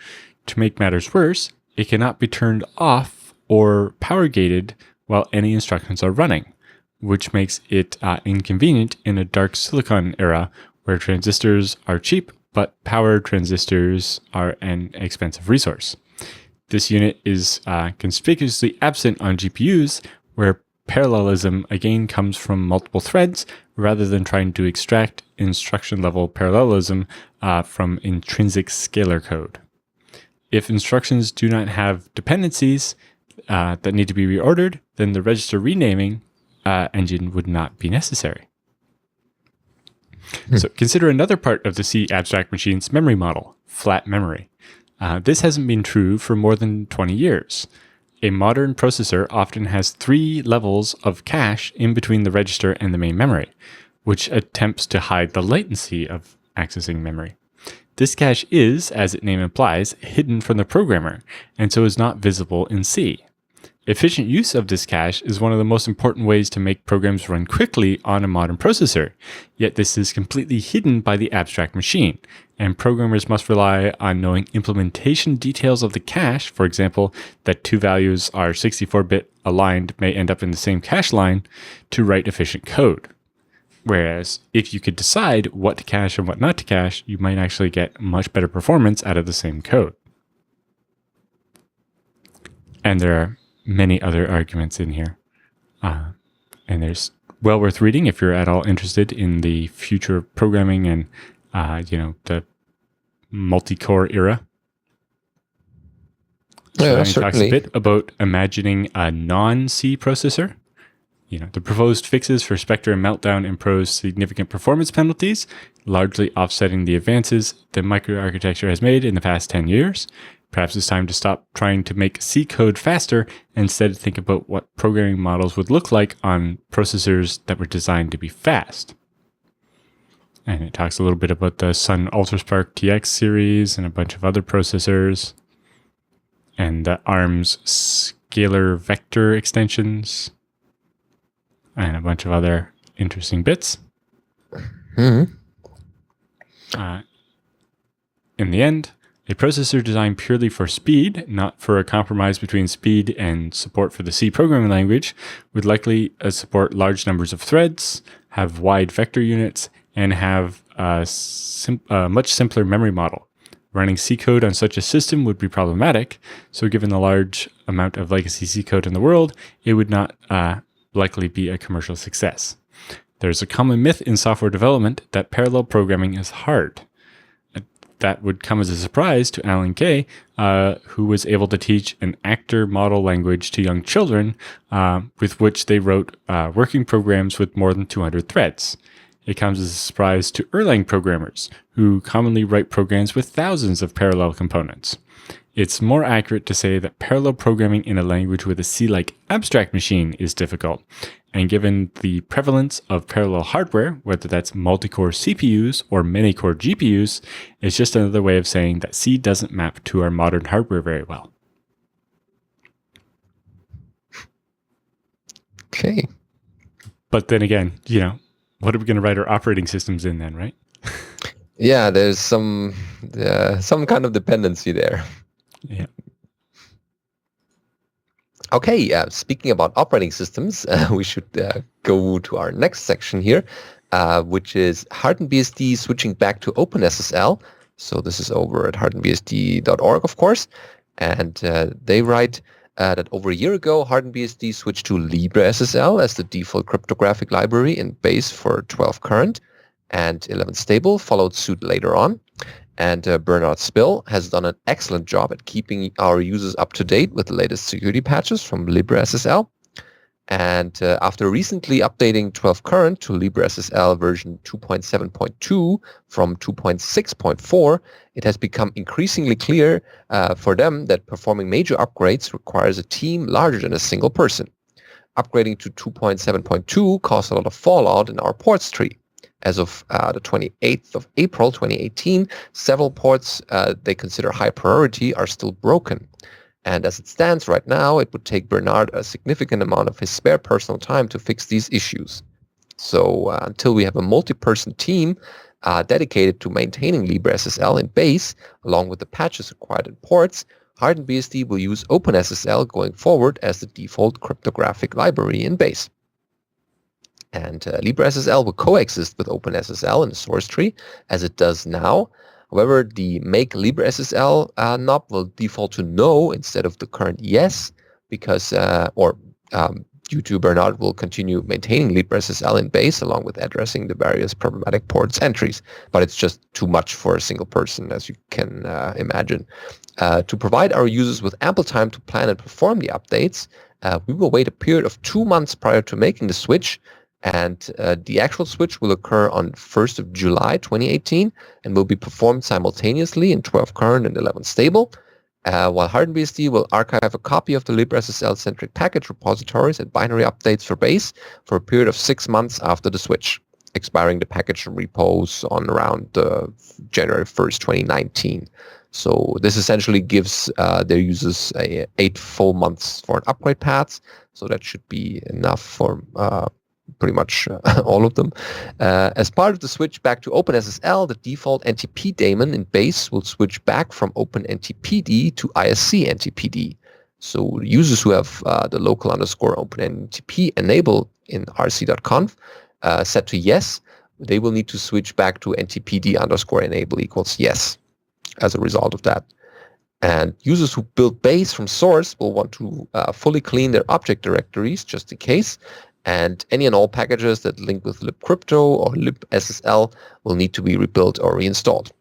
To make matters worse, it cannot be turned off or power gated while any instructions are running, which makes it inconvenient in a dark silicon era where transistors are cheap, but power transistors are an expensive resource. This unit is conspicuously absent on GPUs, where parallelism again comes from multiple threads rather than trying to extract instruction-level parallelism from intrinsic scalar code. If instructions do not have dependencies that need to be reordered, then the register renaming engine would not be necessary. So consider another part of the C abstract machine's memory model, flat memory. This hasn't been true for more than 20 years. A modern processor often has 3 levels of cache in between the register and the main memory, which attempts to hide the latency of accessing memory. This cache is, as its name implies, hidden from the programmer, and so is not visible in C. Efficient use of this cache is one of the most important ways to make programs run quickly on a modern processor, yet this is completely hidden by the abstract machine, and programmers must rely on knowing implementation details of the cache, for example, that 2 values are 64-bit aligned may end up in the same cache line, to write efficient code. Whereas, if you could decide what to cache and what not to cache, you might actually get much better performance out of the same code. And there are many other arguments in here. And there's well worth reading if you're at all interested in the future of programming and, the multi-core era. So he talks a bit about imagining a non-C processor. The proposed fixes for Spectre and Meltdown impose significant performance penalties, largely offsetting the advances that microarchitecture has made in the past 10 years. Perhaps it's time to stop trying to make C code faster and instead think about what programming models would look like on processors that were designed to be fast. And it talks a little bit about the Sun UltraSpark TX series and a bunch of other processors, and the ARM's scalar vector extensions, and a bunch of other interesting bits. Mm-hmm. In the end, a processor designed purely for speed, not for a compromise between speed and support for the C programming language, would likely support large numbers of threads, have wide vector units, and have a much simpler memory model. Running C code on such a system would be problematic, so given the large amount of legacy C code in the world, it would not likely be a commercial success. There's a common myth in software development that parallel programming is hard. That would come as a surprise to Alan Kay, who was able to teach an actor model language to young children, with which they wrote working programs with more than 200 threads. It comes as a surprise to Erlang programmers, who commonly write programs with thousands of parallel components. It's more accurate to say that parallel programming in a language with a C-like abstract machine is difficult, and given the prevalence of parallel hardware, whether that's multi-core CPUs or many-core GPUs, it's just another way of saying that C doesn't map to our modern hardware very well. Okay. But then again, what are we going to write our operating systems in then, right? Yeah, there's some kind of dependency there. Yeah. Okay, speaking about operating systems, we should go to our next section here, which is HardenedBSD switching back to OpenSSL. So this is over at hardenedbsd.org, of course. And they write that over a year ago, HardenedBSD switched to LibreSSL as the default cryptographic library in base for 12 current, and 11 stable followed suit later on. And Bernard Spill has done an excellent job at keeping our users up to date with the latest security patches from LibreSSL. And after recently updating 12 current to LibreSSL version 2.7.2 from 2.6.4, it has become increasingly clear for them that performing major upgrades requires a team larger than a single person. Upgrading to 2.7.2 caused a lot of fallout in our ports tree. As of the 28th of April 2018, several ports they consider high priority are still broken. And as it stands right now, it would take Bernard a significant amount of his spare personal time to fix these issues. So until we have a multi-person team dedicated to maintaining LibreSSL in base, along with the patches required in ports, HardenedBSD will use OpenSSL going forward as the default cryptographic library in base. And LibreSSL will coexist with OpenSSL in the source tree as it does now. However, the make LibreSSL knob will default to no instead of the current yes, because due to Bernard will continue maintaining LibreSSL in base along with addressing the various problematic ports entries. But it's just too much for a single person, as you can imagine. To provide our users with ample time to plan and perform the updates, we will wait a period of 2 months prior to making the switch. And the actual switch will occur on 1st of July 2018 and will be performed simultaneously in 12 current and 11 stable, while HardenedBSD will archive a copy of the LibreSSL-centric package repositories and binary updates for base for a period of 6 months after the switch, expiring the package repos on around January 1st, 2019. So this essentially gives their users 8 full months for an upgrade path, so that should be enough for pretty much all of them. As part of the switch back to OpenSSL, the default NTP daemon in base will switch back from OpenNTPD to ISC NTPD. So users who have the local underscore OpenNTP enabled in rc.conf set to yes, they will need to switch back to NTPD underscore enable equals yes as a result of that. And users who build base from source will want to fully clean their object directories just in case. And any and all packages that link with libcrypto or libSSL will need to be rebuilt or reinstalled.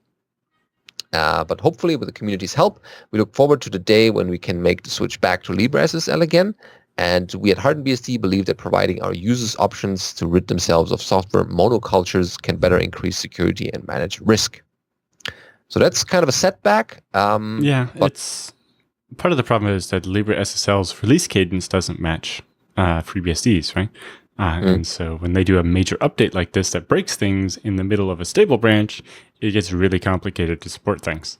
But hopefully with the community's help, we look forward to the day when we can make the switch back to LibreSSL again. And we at HardenedBSD believe that providing our users options to rid themselves of software monocultures can better increase security and manage risk. So that's kind of a setback. It's part of the problem is that LibreSSL's release cadence doesn't match FreeBSD's, right? And so when they do a major update like this that breaks things in the middle of a stable branch, it gets really complicated to support things.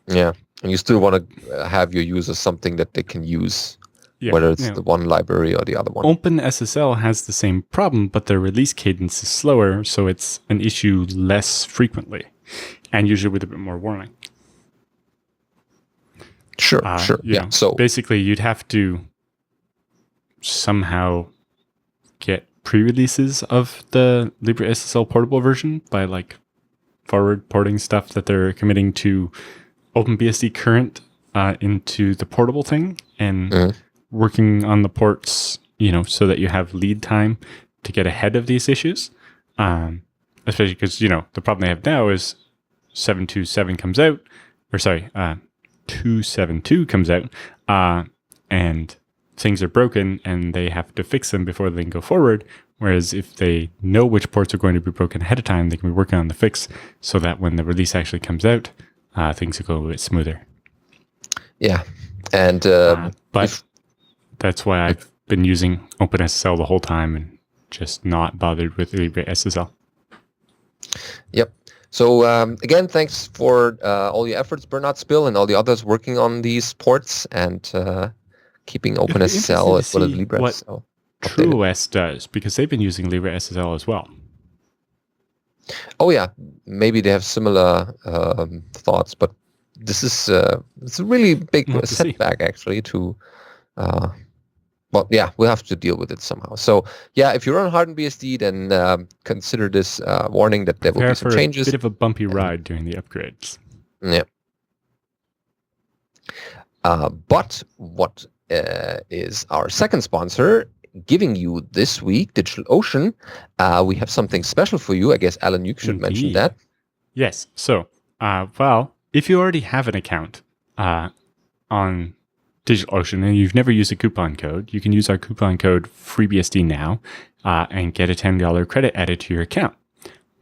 Yeah, and you still want to have your users something that they can use, whether it's the one library or the other one. OpenSSL has the same problem, but their release cadence is slower, so it's an issue less frequently, and usually with a bit more warning. Sure. Yeah. So basically, you'd have to somehow get pre-releases of the LibreSSL portable version by like forward porting stuff that they're committing to OpenBSD current into the portable thing and working on the ports, so that you have lead time to get ahead of these issues. Especially because, the problem they have now is 727 comes out, 272 comes out, and things are broken and they have to fix them before they can go forward. Whereas if they know which ports are going to be broken ahead of time, they can be working on the fix so that when the release actually comes out, things will go a bit smoother. Yeah. And but that's why I've been using OpenSSL the whole time and just not bothered with LibreSSL. Yep. So again, thanks for all your efforts, Bernard Spill, and all the others working on these ports and keeping OpenSSL as well as LibreSSL. TrueOS does, because they've been using LibreSSL as well. Oh yeah, maybe they have similar thoughts, but this is it's a really big setback actually to. Well, yeah, we'll have to deal with it somehow. So, yeah, if you're on HardenedBSD, then consider this warning that there will be some changes. A bit of a bumpy ride during the upgrades. Yeah. But what is our second sponsor giving you this week, DigitalOcean? We have something special for you. I guess, Alan, you should mention that. Yes. So, if you already have an account on DigitalOcean and you've never used a coupon code, you can use our coupon code FreeBSD Now and get a $10 credit added to your account.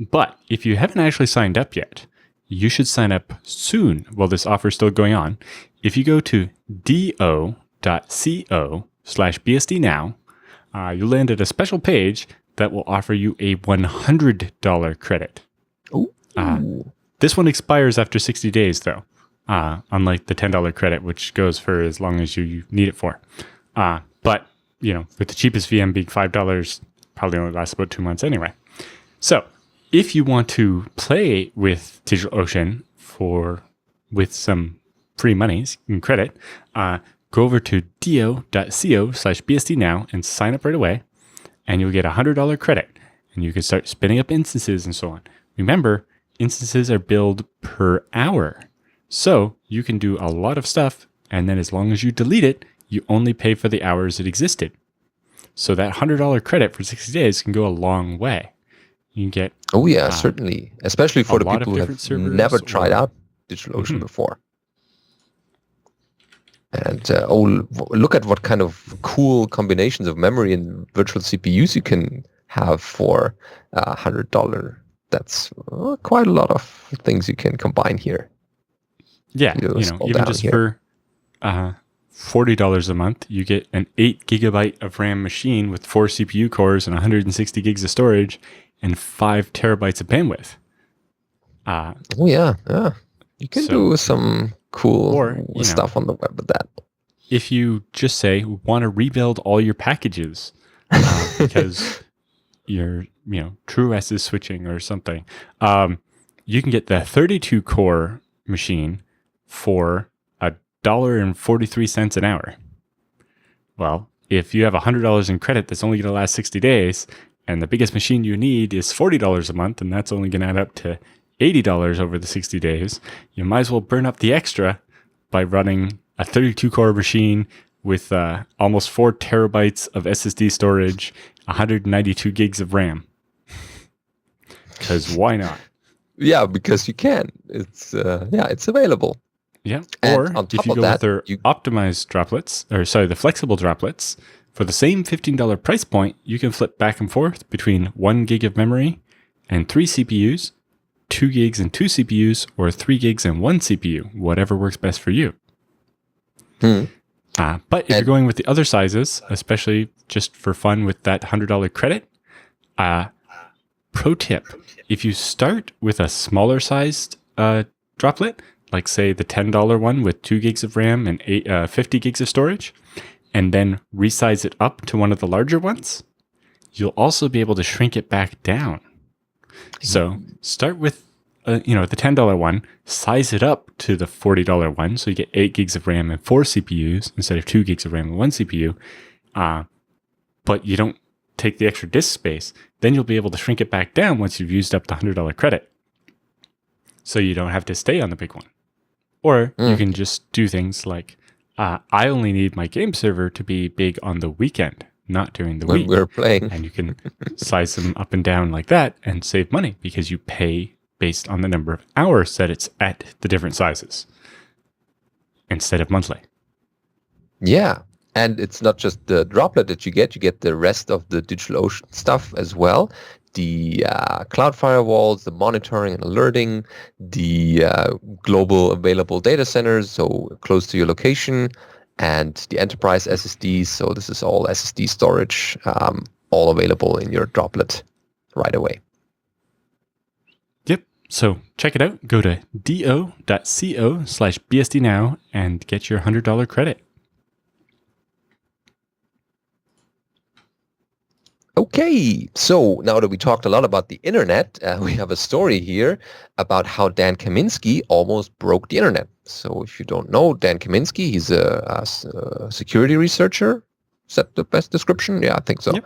But if you haven't actually signed up yet, you should sign up soon while this offer is still going on. If you go to do.co/BSD Now, you'll land at a special page that will offer you a $100 credit. This one expires after 60 days, though. Unlike the $10 credit, which goes for as long as you need it for. But, with the cheapest VM being $5, probably only lasts about 2 months anyway. So, if you want to play with DigitalOcean with some free monies and credit, go over to do.co/BSD Now and sign up right away, and you'll get a $100 credit, and you can start spinning up instances and so on. Remember, instances are billed per hour. So you can do a lot of stuff, and then as long as you delete it, you only pay for the hours it existed. So that $100 credit for 60 days can go a long way. You can get certainly, especially for the people who have never tried out DigitalOcean before. And look at what kind of cool combinations of memory and virtual CPUs you can have for $100. That's quite a lot of things you can combine here. Yeah, even just for $40 a month, you get an 8 gigabyte of RAM machine with 4 CPU cores and 160 gigs of storage and 5 terabytes of bandwidth. You can do some cool stuff on the web with that. If you just say want to rebuild all your packages because your TrueOS is switching or something, you can get the 32 core machine for $1.43 an hour. Well, if you have $100 in credit that's only going to last 60 days, and the biggest machine you need is $40 a month, and that's only going to add up to $80 over the 60 days, you might as well burn up the extra by running a 32-core machine with almost 4 terabytes of SSD storage, 192 gigs of RAM. Because why not? Yeah, because you can. It's available. Yeah, or if you go with their optimized droplets, the flexible droplets, For the same $15 price point, you can flip back and forth between 1 gig of memory and 3 CPUs, 2 gigs and 2 CPUs, or 3 gigs and 1 CPU, whatever works best for you. But if you're going with the other sizes, especially just for fun with that $100 credit, pro tip, if you start with a smaller sized droplet, like say the $10 one with 2 gigs of RAM and 50 gigs of storage, and then resize it up to one of the larger ones, you'll also be able to shrink it back down. So start with the $10 one, size it up to the $40 one, so you get 8 gigs of RAM and 4 CPUs instead of 2 gigs of RAM and 1 CPU, but you don't take the extra disk space. Then you'll be able to shrink it back down once you've used up the $100 credit. So you don't have to stay on the big one. Or you can just do things like, I only need my game server to be big on the weekend, not during the week. When we're playing. And you can size them up and down like that and save money because you pay based on the number of hours that it's at the different sizes instead of monthly. Yeah. And it's not just the droplet that you get the rest of the DigitalOcean stuff as well. The cloud firewalls, the monitoring and alerting, the global available data centers, so close to your location, and the enterprise SSDs. So this is all SSD storage, all available in your droplet right away. Yep. So check it out. Go to do.co/BSD Now and get your $100 credit. Okay, so now that we talked a lot about the internet, we have a story here about how Dan Kaminsky almost broke the internet. So if you don't know, Dan Kaminsky, he's a security researcher. Is that the best description? Yeah, I think so. Yep.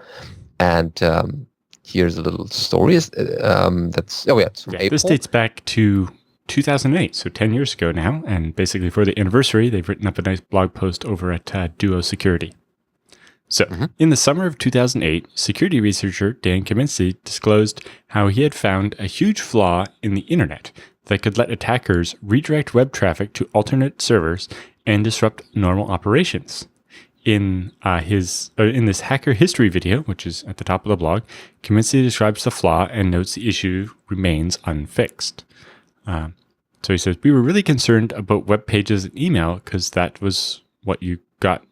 And here's a little story. It's from April. This dates back to 2008, so 10 years ago now. And basically for the anniversary, they've written up a nice blog post over at Duo Security. So, in the summer of 2008, security researcher Dan Kaminsky disclosed how he had found a huge flaw in the internet that could let attackers redirect web traffic to alternate servers and disrupt normal operations. In this hacker history video, which is at the top of the blog, Kaminsky describes the flaw and notes the issue remains unfixed. So he says, "We were really concerned about web pages and email because that was what you got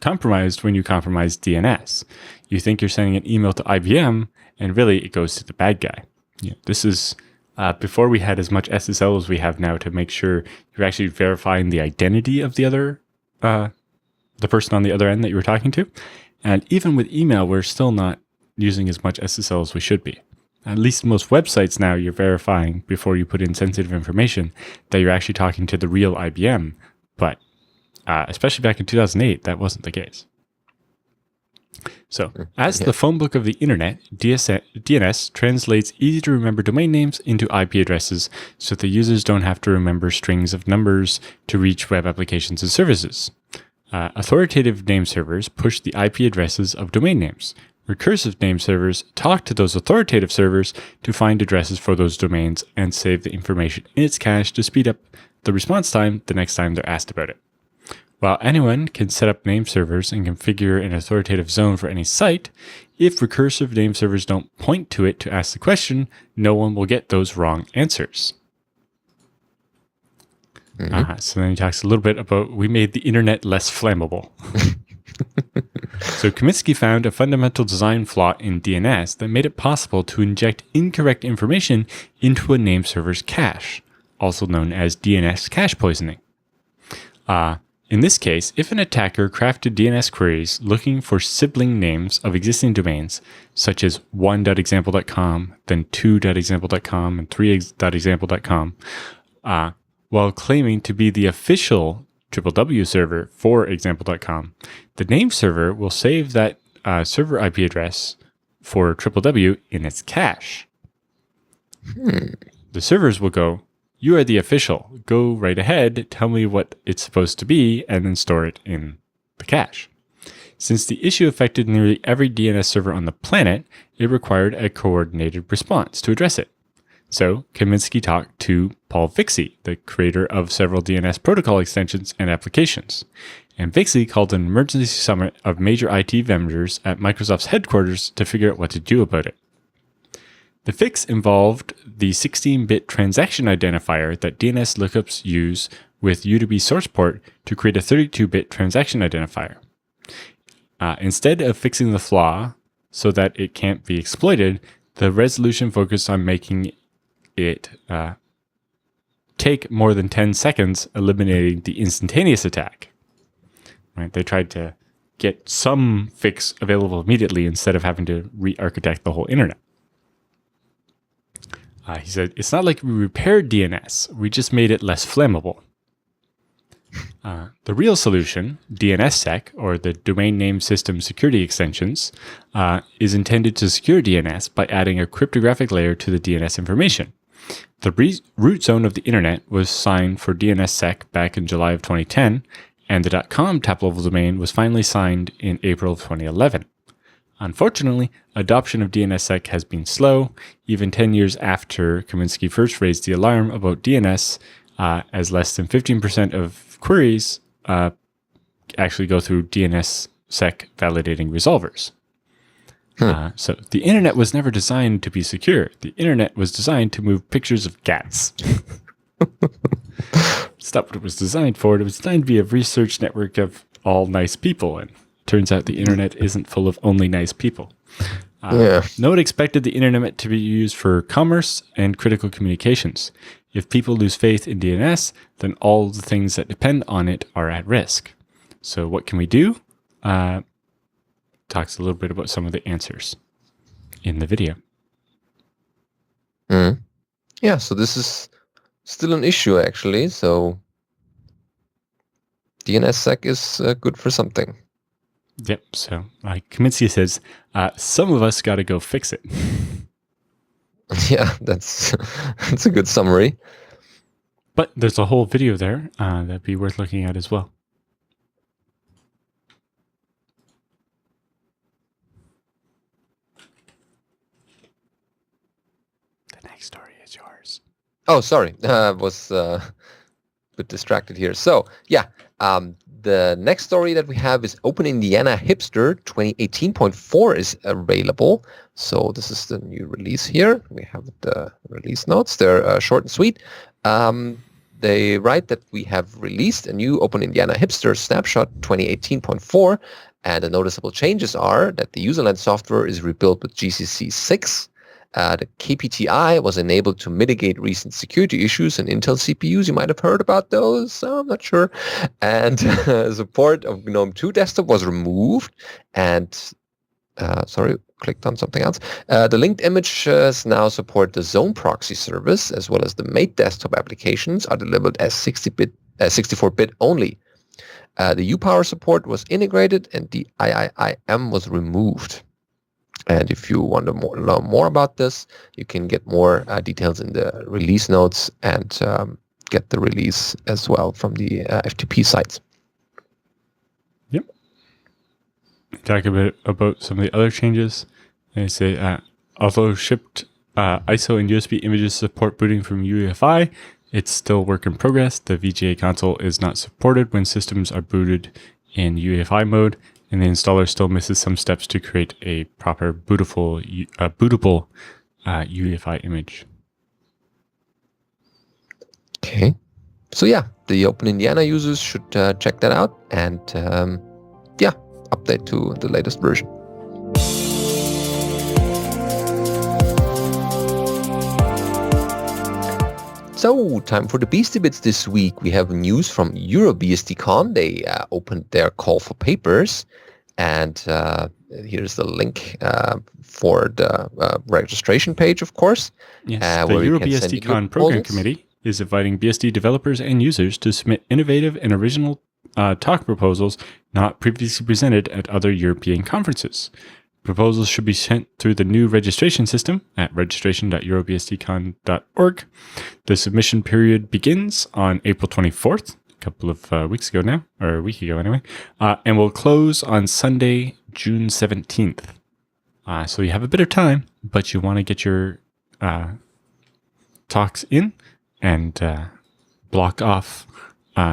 compromised when you compromised DNS. You think you're sending an email to IBM, and really it goes to the bad guy." Yeah, this is before we had as much SSL as we have now to make sure you're actually verifying the identity of the other, the person on the other end that you were talking to. And even with email, we're still not using as much SSL as we should be. At least most websites now, you're verifying before you put in sensitive information that you're actually talking to the real IBM, but especially back in 2008, that wasn't the case. So, as the phone book of the internet, DNS translates easy-to-remember domain names into IP addresses so the users don't have to remember strings of numbers to reach web applications and services. Authoritative name servers push the IP addresses of domain names. Recursive name servers talk to those authoritative servers to find addresses for those domains and save the information in its cache to speed up the response time the next time they're asked about it. While anyone can set up name servers and configure an authoritative zone for any site, if recursive name servers don't point to it to ask the question, no one will get those wrong answers. So then he talks a little bit about we made the internet less flammable. So Kaminsky found a fundamental design flaw in DNS that made it possible to inject incorrect information into a name server's cache, also known as DNS cache poisoning. In this case, if an attacker crafted DNS queries looking for sibling names of existing domains, such as 1.example.com, then 2.example.com, and 3.example.com, while claiming to be the official www server for example.com, the name server will save that server IP address for www in its cache. The servers will go, "You are the official. Go right ahead, tell me what it's supposed to be, and then store it in the cache." Since the issue affected nearly every DNS server on the planet, it required a coordinated response to address it. So Kaminsky talked to Paul Vixie, the creator of several DNS protocol extensions and applications. And Vixie called an emergency summit of major IT vendors at Microsoft's headquarters to figure out what to do about it. The fix involved the 16-bit transaction identifier that DNS lookups use with UDP source port to create a 32-bit transaction identifier. Instead of fixing the flaw so that it can't be exploited, the resolution focused on making it take more than 10 seconds, eliminating the instantaneous attack. Right? They tried to get some fix available immediately instead of having to re-architect the whole internet. He said, it's not like we repaired DNS, we just made it less flammable. The real solution, DNSSEC, or the Domain Name System Security Extensions, is intended to secure DNS by adding a cryptographic layer to the DNS information. The root zone of the internet was signed for DNSSEC back in July of 2010, and the .com top-level domain was finally signed in April of 2011. Unfortunately, adoption of DNSSEC has been slow, even 10 years after Kaminsky first raised the alarm about DNS, as less than 15% of queries actually go through DNSSEC validating resolvers. So the internet was never designed to be secure. The internet was designed to move pictures of cats. It's not what it was designed for. It was designed to be a research network of all nice people, and turns out the internet isn't full of only nice people. No one expected the internet to be used for commerce and critical communications. If people lose faith in DNS, then all the things that depend on it are at risk. So what can we do? Talks a little bit about some of the answers in the video. Yeah, so this is still an issue, actually. So DNSSEC is good for something. Yep. So Kaminsky says, some of us got to go fix it. Yeah, that's a good summary. But there's a whole video there that'd be worth looking at as well. The next story is yours. Oh, sorry. I was a bit distracted here. So, yeah, the next story that we have is Open Indiana Hipster 2018.4 is available. So this is the new release here. We have the release notes. They're short and sweet. They write that we have released a new Open Indiana Hipster snapshot 2018.4, and the noticeable changes are that the userland software is rebuilt with GCC 6. The KPTI was enabled to mitigate recent security issues in Intel CPUs. You might have heard about those. I'm not sure. And support of GNOME 2 desktop was removed. And clicked on something else. The linked images now support the Zone proxy service, as well as the Mate desktop applications are delivered as 64-bit only. The UPower support was integrated, and the IIIM was removed. And if you want to learn more about this, you can get more details in the release notes and get the release as well from the FTP sites. Yep. Talk a bit about some of the other changes. They say, although shipped ISO and USB images support booting from UEFI, it's still work in progress. The VGA console is not supported when systems are booted in UEFI mode, and the installer still misses some steps to create a proper bootable UEFI image. Okay. So yeah, the Open Indiana users should check that out and update to the latest version. So, time for the BSD bits this week. We have news from EuroBSDcon. They opened their call for papers, and here's the link for the registration page, of course. Yes, the EuroBSDcon Program Committee is inviting BSD developers and users to submit innovative and original talk proposals not previously presented at other European conferences. Proposals should be sent through the new registration system at registration.eurobsdcon.org. The submission period begins on April 24th, a couple of weeks ago now, or a week ago anyway, and will close on Sunday, June 17th. So you have a bit of time, but you want to get your talks in and block off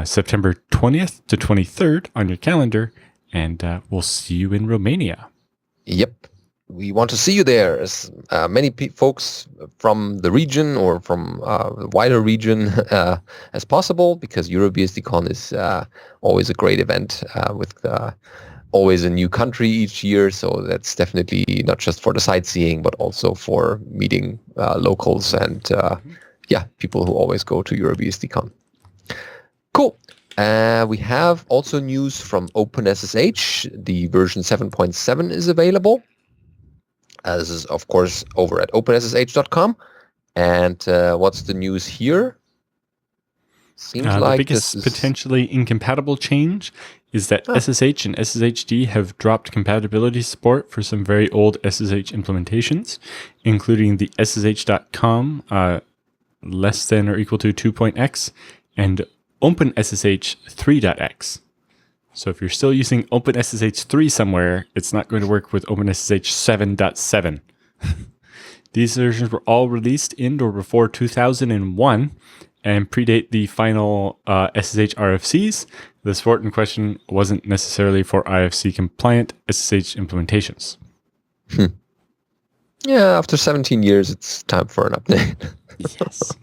September 20th to 23rd on your calendar, and we'll see you in Romania. Yep. We want to see you there, as many folks from the region or from the wider region as possible, because EuroBSDcon is always a great event with always a new country each year. So that's definitely not just for the sightseeing, but also for meeting locals and people who always go to EuroBSDcon. Cool. We have also news from OpenSSH. The version 7.7 is available. This is, of course, over at OpenSSH.com. And what's the news here? Seems like the biggest potentially incompatible change is that SSH and SSHD have dropped compatibility support for some very old SSH implementations, including the SSH.com less than or equal to 2.x and OpenSSH 3.x. So if you're still using OpenSSH 3 somewhere, it's not going to work with OpenSSH 7.7. These versions were all released in or before 2001 and predate the final SSH RFCs. The support in question wasn't necessarily for IFC compliant SSH implementations. Yeah, after 17 years, it's time for an update. Yes.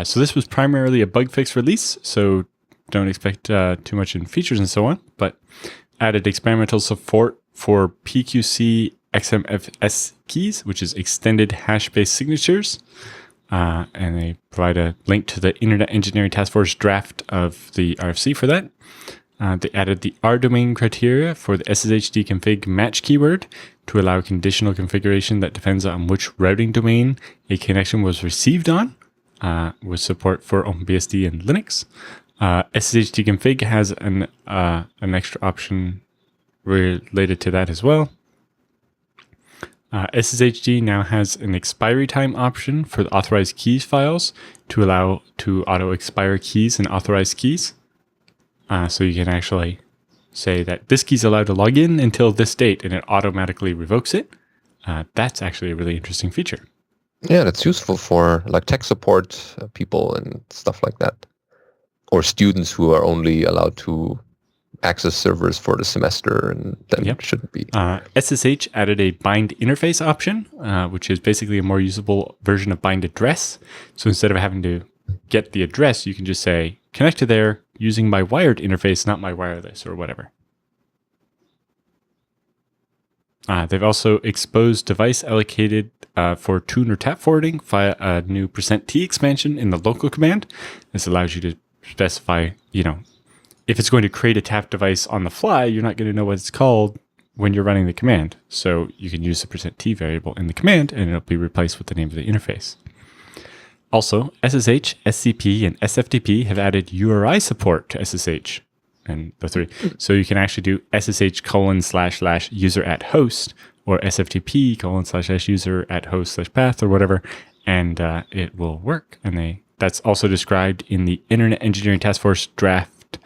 So this was primarily a bug fix release, so don't expect too much in features and so on, but added experimental support for PQC XMFS keys, which is extended hash-based signatures. And they provide a link to the Internet Engineering Task Force draft of the RFC for that. They added the R-domain criteria for the SSHD config match keyword to allow conditional configuration that depends on which routing domain a connection was received on, with support for OpenBSD and Linux. SSHD config has an extra option related to that as well. SSHD now has an expiry time option for the authorized keys files to allow to auto expire keys and authorized keys. So you can actually say that this key is allowed to log in until this date and it automatically revokes it. That's actually a really interesting feature. Yeah, that's useful for like tech support people and stuff like that. Or students who are only allowed to access servers for the semester and then it shouldn't be. SSH added a bind interface option, which is basically a more usable version of bind address. So instead of having to get the address, you can just say, connect to there using my wired interface, not my wireless or whatever. They've also exposed device allocated for tune or tap forwarding via a new %t expansion in the local command. This allows you to specify, if it's going to create a tap device on the fly, you're not going to know what it's called when you're running the command. So you can use the %t variable in the command and it'll be replaced with the name of the interface. Also, SSH, SCP, and SFTP have added URI support to SSH and the three. So you can actually do SSH://user@host or SFTP://user@host/path or whatever, and it will work. And that's also described in the Internet Engineering Task Force draft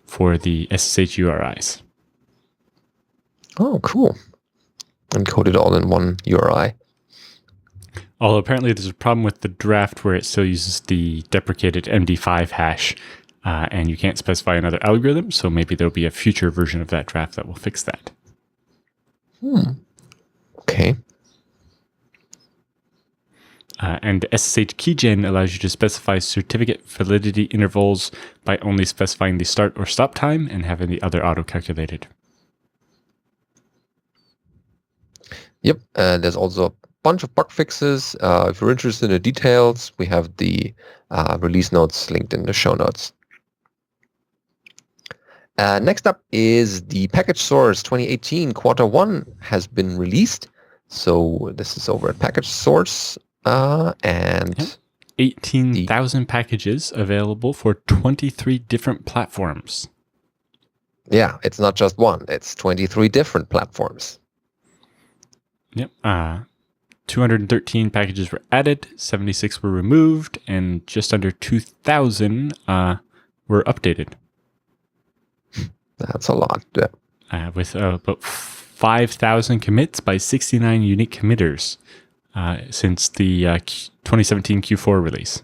for the SSH URIs. Oh, cool. Encoded all in one URI. Although apparently there's a problem with the draft where it still uses the deprecated MD5 hash, and you can't specify another algorithm, so maybe there'll be a future version of that draft that will fix that. Okay. And SSH keygen allows you to specify certificate validity intervals by only specifying the start or stop time and having the other auto-calculated. Yep, there's also a bunch of bug fixes. If you're interested in the details, we have the release notes linked in the show notes. Next up is the package source 2018 Q1 has been released. So this is over at package source. And 18,000 packages available for 23 different platforms. Yeah, it's not just one. It's 23 different platforms. Yep. 213 packages were added, 76 were removed, and just under 2,000 were updated. That's a lot. Yeah. With about 5,000 commits by 69 unique committers. since the 2017 Q4 release.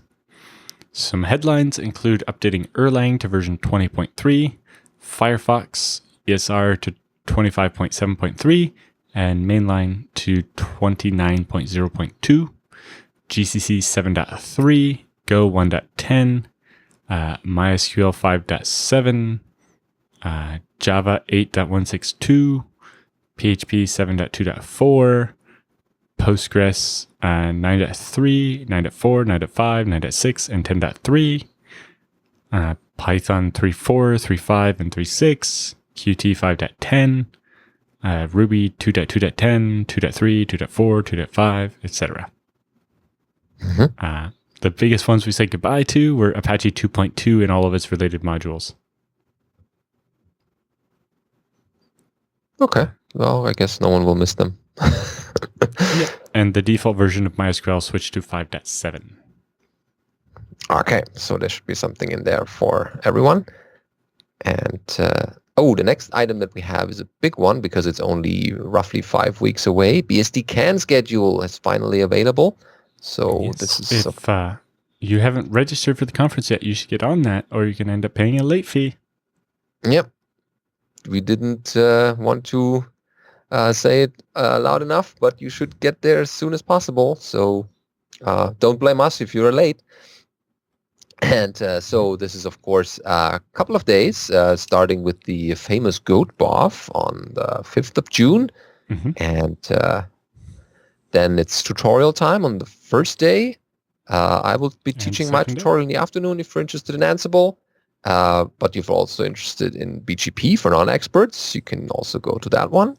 Some headlines include updating Erlang to version 20.3, Firefox ESR to 25.7.3, and mainline to 29.0.2, GCC 7.3, Go 1.10, MySQL 5.7, Java 8.162, PHP 7.2.4, Postgres 9.3, 9.4, 9.5, 9.6, and 10.3, Python 3.4, 3.5, and 3.6, Qt 5.10, Ruby 2.2.10, 2.3, 2.4, 2.5, etc. The biggest ones we said goodbye to were Apache 2.2 and all of its related modules. Okay. Well, I guess no one will miss them. Yeah. And the default version of MySQL switched to 5.7. Okay, so there should be something in there for everyone. And the next item that we have is a big one because it's only roughly 5 weeks away. BSDCan schedule is finally available. So Yes. this is If you haven't registered for the conference yet, you should get on that, or you can end up paying a late fee. Yep. We didn't want to say it loud enough, but you should get there as soon as possible. So don't blame us if you're late. And so this is, of course, a couple of days, starting with the famous Goat BOF on the 5th of June. Mm-hmm. And then it's tutorial time on the first day. I will be teaching my tutorial in the afternoon if you're interested in Ansible. But if you're also interested in BGP for non-experts, you can also go to that one.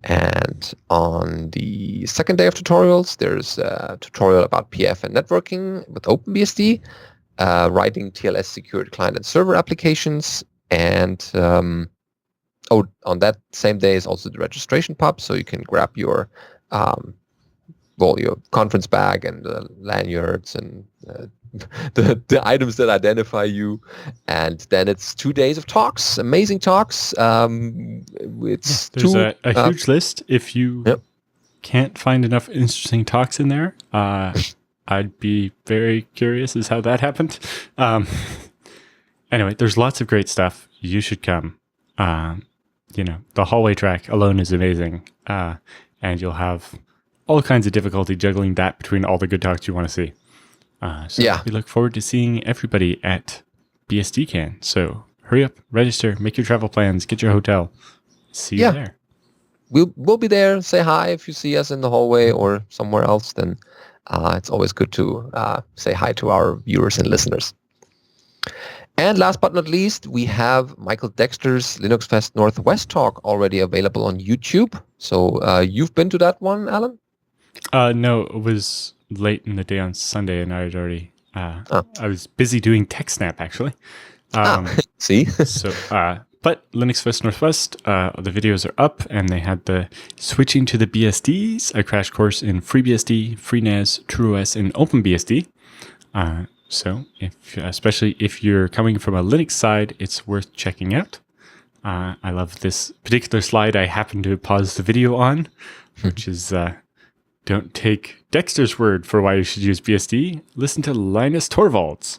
And on the second day of tutorials, there's a tutorial about PF and networking with OpenBSD, writing TLS secured client and server applications. And on that same day is also the registration pub, so you can grab your your conference bag and lanyards and the items that identify you. And then it's 2 days of talks, amazing talks. There's a huge list. If you can't find enough interesting talks in there, I'd be very curious as how that happened. Anyway, there's lots of great stuff. You should come. The hallway track alone is amazing. And you'll have all kinds of difficulty juggling that between all the good talks you want to see. We look forward to seeing everybody at BSDCan. So hurry up, register, make your travel plans, get your hotel. See you there. We'll be there. Say hi if you see us in the hallway or somewhere else. Then it's always good to say hi to our viewers and listeners. And last but not least, we have Michael Dexter's Linux Fest Northwest talk already available on YouTube. So you've been to that one, Alan? No, it was late in the day on Sunday, and I had already. I was busy doing TechSnap actually. See. But Linux Fest Northwest, the videos are up, and they had the switching to the BSDs, a crash course in FreeBSD, FreeNAS, TrueOS, and OpenBSD. So, especially if you're coming from a Linux side, it's worth checking out. I love this particular slide I happened to pause the video on, which is don't take Dexter's word for why you should use BSD. Listen to Linus Torvalds.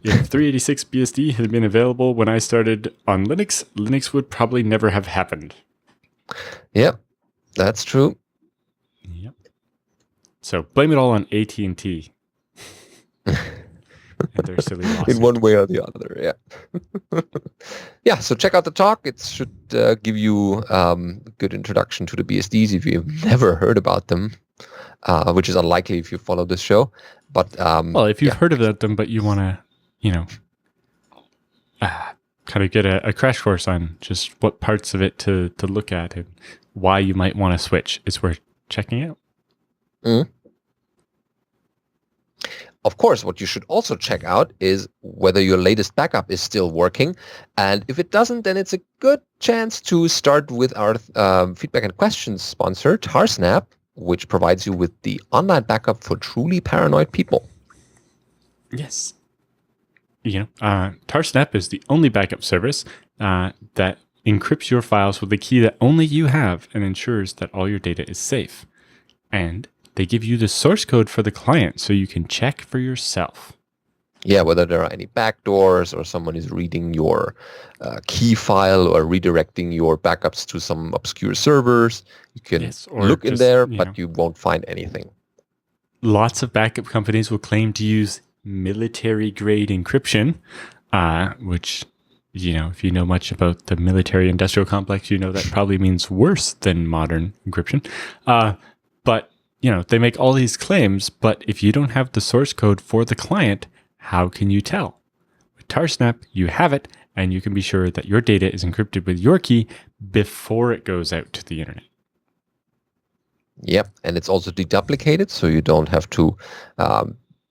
If 386 BSD had been available when I started on Linux, Linux would probably never have happened. Yep, that's true. Yep. So blame it all on AT&T. And their silly lawsuit. In one way or the other, yeah. So check out the talk. It should give you a good introduction to the BSDs if you've never heard about them, which is unlikely if you follow this show. But if you've heard about them, but you want to, kind of get a crash course on just what parts of it to look at and why you might want to switch, it's worth checking out. Mm-hmm. Of course, what you should also check out is whether your latest backup is still working. And if it doesn't, then it's a good chance to start with our feedback and questions sponsor, Tarsnap, which provides you with the online backup for truly paranoid people. Yes. Tarsnap is the only backup service that encrypts your files with a key that only you have and ensures that all your data is safe. And they give you the source code for the client so you can check for yourself. Yeah, whether there are any backdoors or someone is reading your key file or redirecting your backups to some obscure servers. You can look in there, but you won't find anything. Lots of backup companies will claim to use military-grade encryption, which, if you know much about the military-industrial complex, that probably means worse than modern encryption. But, they make all these claims, but if you don't have the source code for the client, how can you tell? With Tarsnap, you have it, and you can be sure that your data is encrypted with your key before it goes out to the internet. Yep, and it's also deduplicated, so you don't have to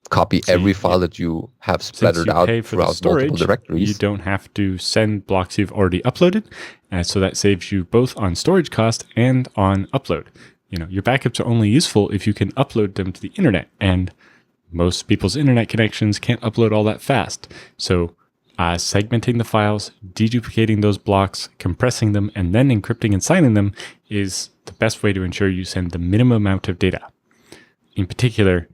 copy every file that you have splattered out throughout storage, multiple directories. You don't have to send blocks you've already uploaded, so that saves you both on storage cost and on upload. Your backups are only useful if you can upload them to the internet, and most people's internet connections can't upload all that fast. So segmenting the files, deduplicating those blocks, compressing them, and then encrypting and signing them is the best way to ensure you send the minimum amount of data. In particular,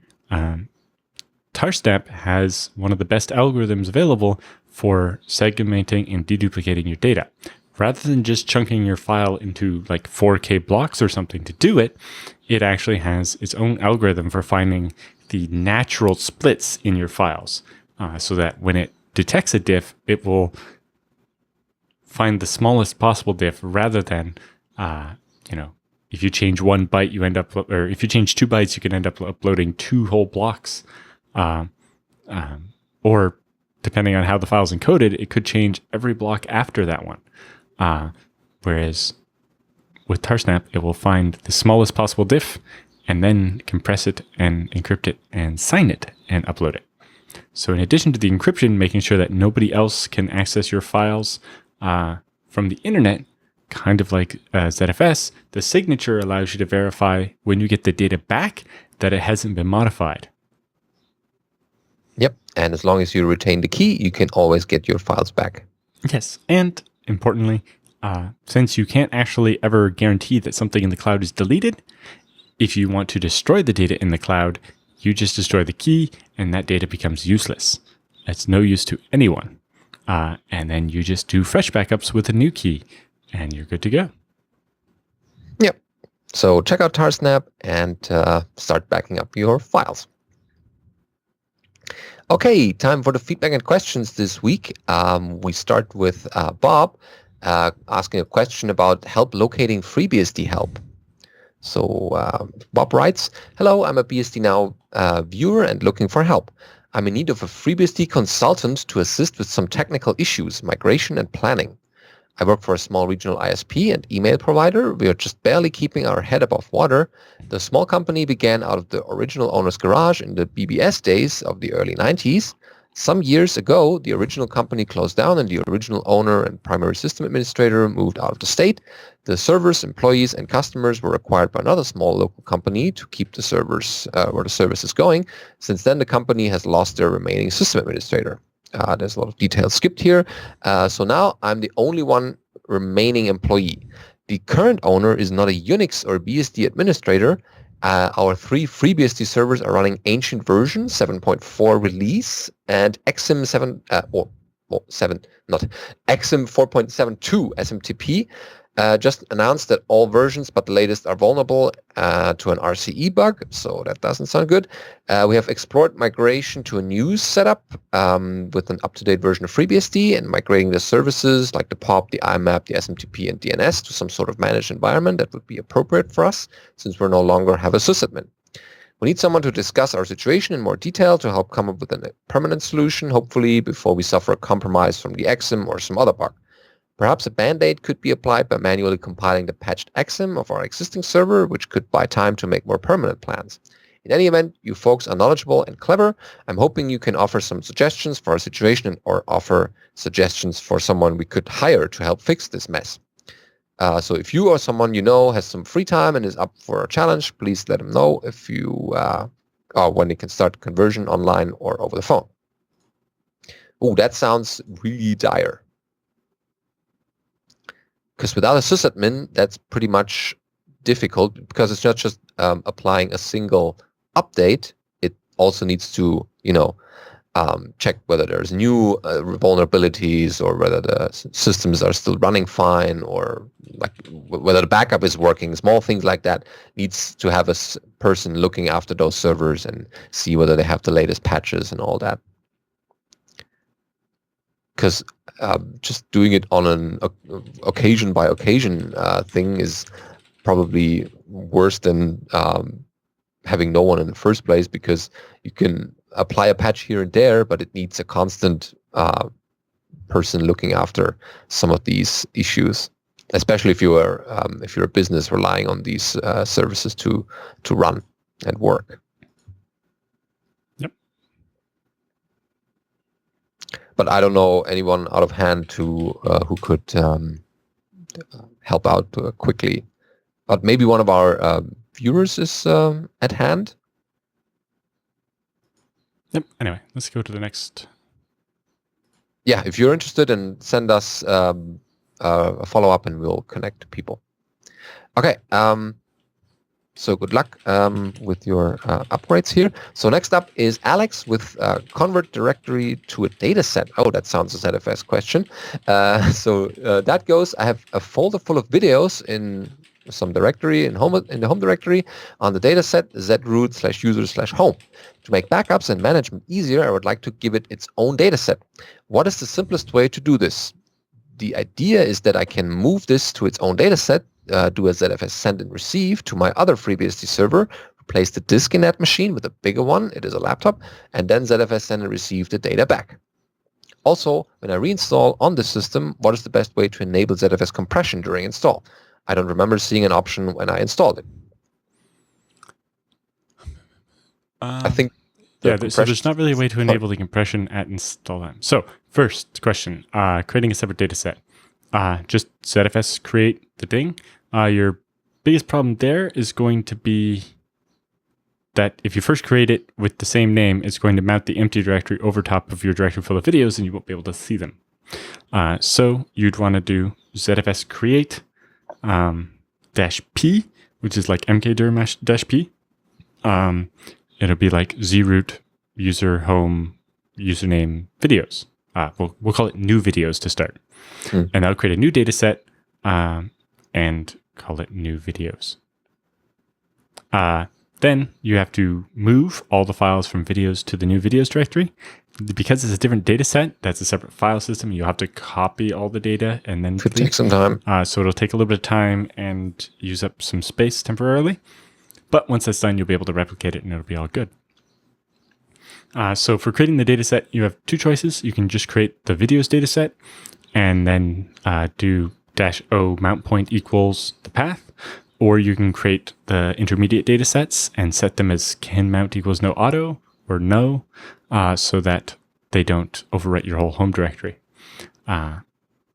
Tarsnap has one of the best algorithms available for segmenting and deduplicating your data. Rather than just chunking your file into like 4K blocks or something to do it, it actually has its own algorithm for finding the natural splits in your files, so that when it detects a diff, it will find the smallest possible diff rather than, if you change 1 byte, you end up, or if you change 2 bytes, you can end up uploading 2 whole blocks. Or depending on how the file's encoded, it could change every block after that one. Whereas with Tarsnap, it will find the smallest possible diff and then compress it and encrypt it and sign it and upload it. So in addition to the encryption, making sure that nobody else can access your files from the internet, kind of like ZFS, the signature allows you to verify when you get the data back that it hasn't been modified. Yep, and as long as you retain the key, you can always get your files back. Yes, and importantly, since you can't actually ever guarantee that something in the cloud is deleted, if you want to destroy the data in the cloud, you just destroy the key and that data becomes useless. It's no use to anyone. And then you just do fresh backups with a new key and you're good to go. Yep. So check out Tarsnap and start backing up your files. Okay, time for the feedback and questions this week. We start with Bob asking a question about help locating FreeBSD help. So Bob writes, "Hello, I'm a BSD Now viewer and looking for help. I'm in need of a FreeBSD consultant to assist with some technical issues, migration and planning. I work for a small regional ISP and email provider. We are just barely keeping our head above water. The small company began out of the original owner's garage in the BBS days of the early 90s. Some years ago, the original company closed down and the original owner and primary system administrator moved out of the state. The servers, employees, and customers were acquired by another small local company to keep the servers where the service is going. Since then, the company has lost their remaining system administrator." There's a lot of details skipped here. So now I'm the only one remaining employee. The current owner is not a Unix or BSD administrator. Our 3 FreeBSD servers are running ancient version 7.4 release and XIM 4.72 SMTP. Just announced that all versions but the latest are vulnerable to an RCE bug, so that doesn't sound good. We have explored migration to a new setup with an up-to-date version of FreeBSD and migrating the services like the POP, the IMAP, the SMTP, and DNS to some sort of managed environment that would be appropriate for us since we no longer have a sysadmin. We need someone to discuss our situation in more detail to help come up with a permanent solution, hopefully before we suffer a compromise from the XIM or some other bug. Perhaps a band-aid could be applied by manually compiling the patched XIM of our existing server, which could buy time to make more permanent plans. In any event, you folks are knowledgeable and clever. I'm hoping you can offer some suggestions for our situation or offer suggestions for someone we could hire to help fix this mess. So if you or someone you know has some free time and is up for a challenge, please let them know if you or when they can start conversion online or over the phone. Oh, that sounds really dire. Because without a sysadmin, that's pretty much difficult because it's not just applying a single update. It also needs to, check whether there's new vulnerabilities or whether the systems are still running fine or like whether the backup is working. Small things like that needs to have a person looking after those servers and see whether they have the latest patches and all that. Because just doing it on an occasion by occasion thing is probably worse than having no one in the first place, because you can apply a patch here and there, but it needs a constant person looking after some of these issues, especially if you're a business relying on these services to run and work. Yep. But I don't know anyone out of hand who could help out quickly. But maybe one of our viewers is at hand. Yep. Anyway, let's go to the next. Yeah, if you're interested, and send us a follow-up and we'll connect to people. Okay, so good luck with your upgrades here. So next up is Alex with convert directory to a data set. Oh, that sounds a ZFS question. So that goes, I have a folder full of videos in some directory in the home directory on the data set zroot/user/home. To make backups and management easier, I would like to give it its own data set. What is the simplest way to do this? The idea is that I can move this to its own data set, do a ZFS send and receive to my other FreeBSD server, replace the disk in that machine with a bigger one, it is a laptop, and then ZFS send and receive the data back. Also, when I reinstall on this system, what is the best way to enable ZFS compression during install? I don't remember seeing an option when I installed it. I think so there's not really a way to enable the compression at install time. So first question, creating a separate data set. Just ZFS create the thing. Your biggest problem there is going to be that if you first create it with the same name, it's going to mount the empty directory over top of your directory full of videos and you won't be able to see them. So you'd want to do ZFS create -p, which is like mkdir-p. It'll be like zroot user home username videos. We'll call it new videos to start. And that'll create a new data set and call it new videos. Then you have to move all the files from videos to the new videos directory. Because it's a different data set, that's a separate file system. You have to copy all the data and then could take some time. So it'll take a little bit of time and use up some space temporarily. But once that's done, you'll be able to replicate it and it'll be all good. So for creating the data set, you have two choices. You can just create the videos data set and then do -o mount point equals the path, or you can create the intermediate data sets and set them as can mount equals no auto or no, so that they don't overwrite your whole home directory.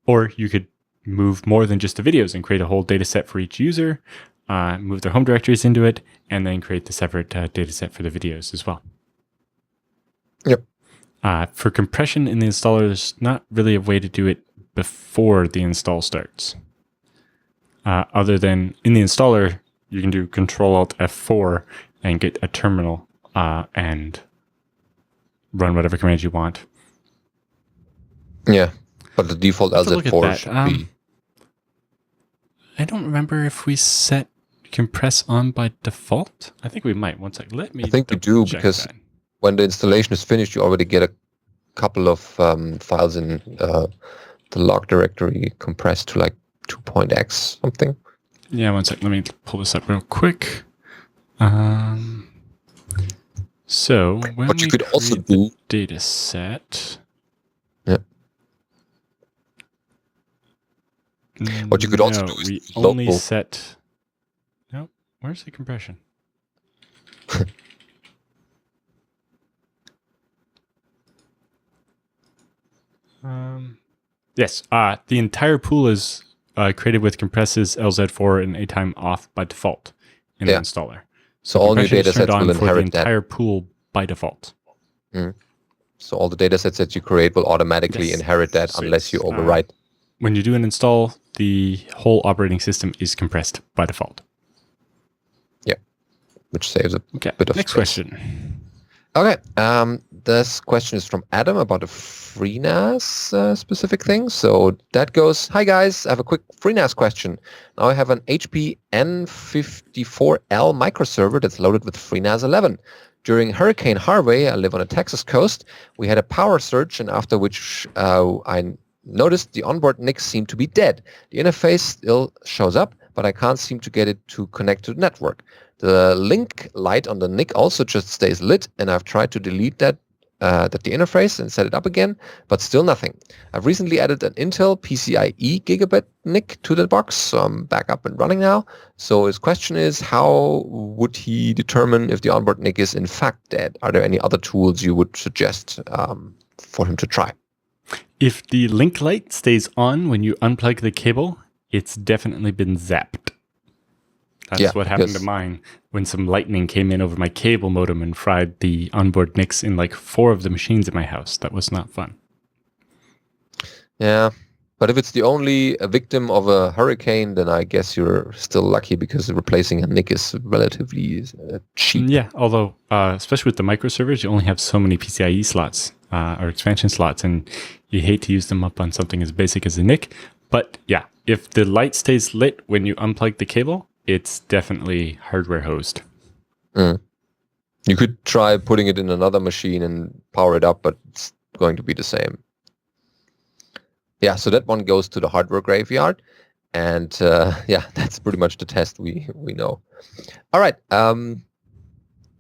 Or you could move more than just the videos and create a whole data set for each user, move their home directories into it, and then create the separate data set for the videos as well. Yep. For compression in the installer, there's not really a way to do it before the install starts. Other than in the installer, you can do Control-Alt-F4 and get a terminal and run whatever commands you want. Yeah, but the default LZ4 should be... I don't remember if we set compress on by default. I think we might. One sec. Let me. I think you do, because when the installation is finished, you already get a couple of files in the log directory compressed to like 2.x something. Yeah, one sec. Let me pull this up real quick. So when what you could also do the data set. Yeah. What you could also do is we only set. No, where's the compression? Yes, the entire pool is created with compresses LZ4 and A-time off by default in the installer. So all new data sets will inherit the entire pool by default. So all the data sets that you create will automatically inherit that unless you overwrite. When you do an install, the whole operating system is compressed by default. which saves a Okay. bit of Next space. question. Okay. This question is from Adam about a FreeNAS specific thing. So that goes, hi guys, I have a quick FreeNAS question. Now I have an HP N54L microserver that's loaded with FreeNAS 11. During Hurricane Harvey, I live on the Texas coast, we had a power surge, and after which I noticed the onboard NIC seemed to be dead. The interface still shows up, but I can't seem to get it to connect to the network. The link light on the NIC also just stays lit, and I've tried to delete the interface and set it up again, but still nothing. I've recently added an Intel PCIe gigabit NIC to the box, so I'm back up and running now. So his question is, how would he determine if the onboard NIC is in fact dead? Are there any other tools you would suggest for him to try? If the link light stays on when you unplug the cable, it's definitely been zapped. That's what happened to mine when some lightning came in over my cable modem and fried the onboard NICs in like 4 of the machines in my house. That was not fun. Yeah, but if it's the only victim of a hurricane, then I guess you're still lucky because replacing a NIC is relatively cheap. Yeah, although especially with the microservers, you only have so many PCIe slots or expansion slots, and you hate to use them up on something as basic as a NIC. But yeah, if the light stays lit when you unplug the cable, it's definitely hardware hosed. You could try putting it in another machine and power it up, but it's going to be the same. Yeah, so that one goes to the hardware graveyard. And yeah, that's pretty much the test we know. All right.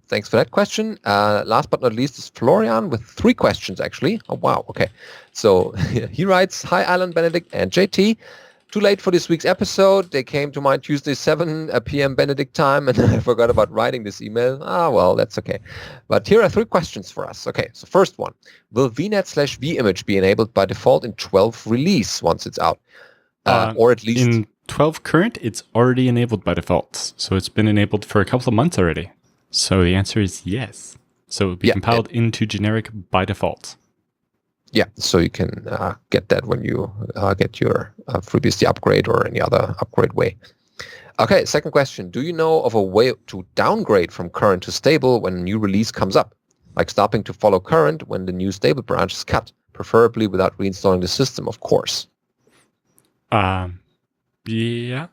Thanks for that question. Last but not least is Florian with 3 questions, actually. Oh, wow. Okay. So he writes, hi, Alan, Benedict, and JT. Too late for this week's episode. They came to my Tuesday 7 p.m. Benedict time, and I forgot about writing this email. Well, that's okay. But here are 3 questions for us. Okay, so first one. Will VNet/vImage be enabled by default in 12 release once it's out? Or at least... In 12 current, it's already enabled by default. So it's been enabled for a couple of months already. So the answer is yes. So it will be compiled into generic by default. Yeah, so you can get that when you get your FreeBSD upgrade or any other upgrade way. Okay, second question. Do you know of a way to downgrade from current to stable when a new release comes up? Like stopping to follow current when the new stable branch is cut, preferably without reinstalling the system, of course. Yeah.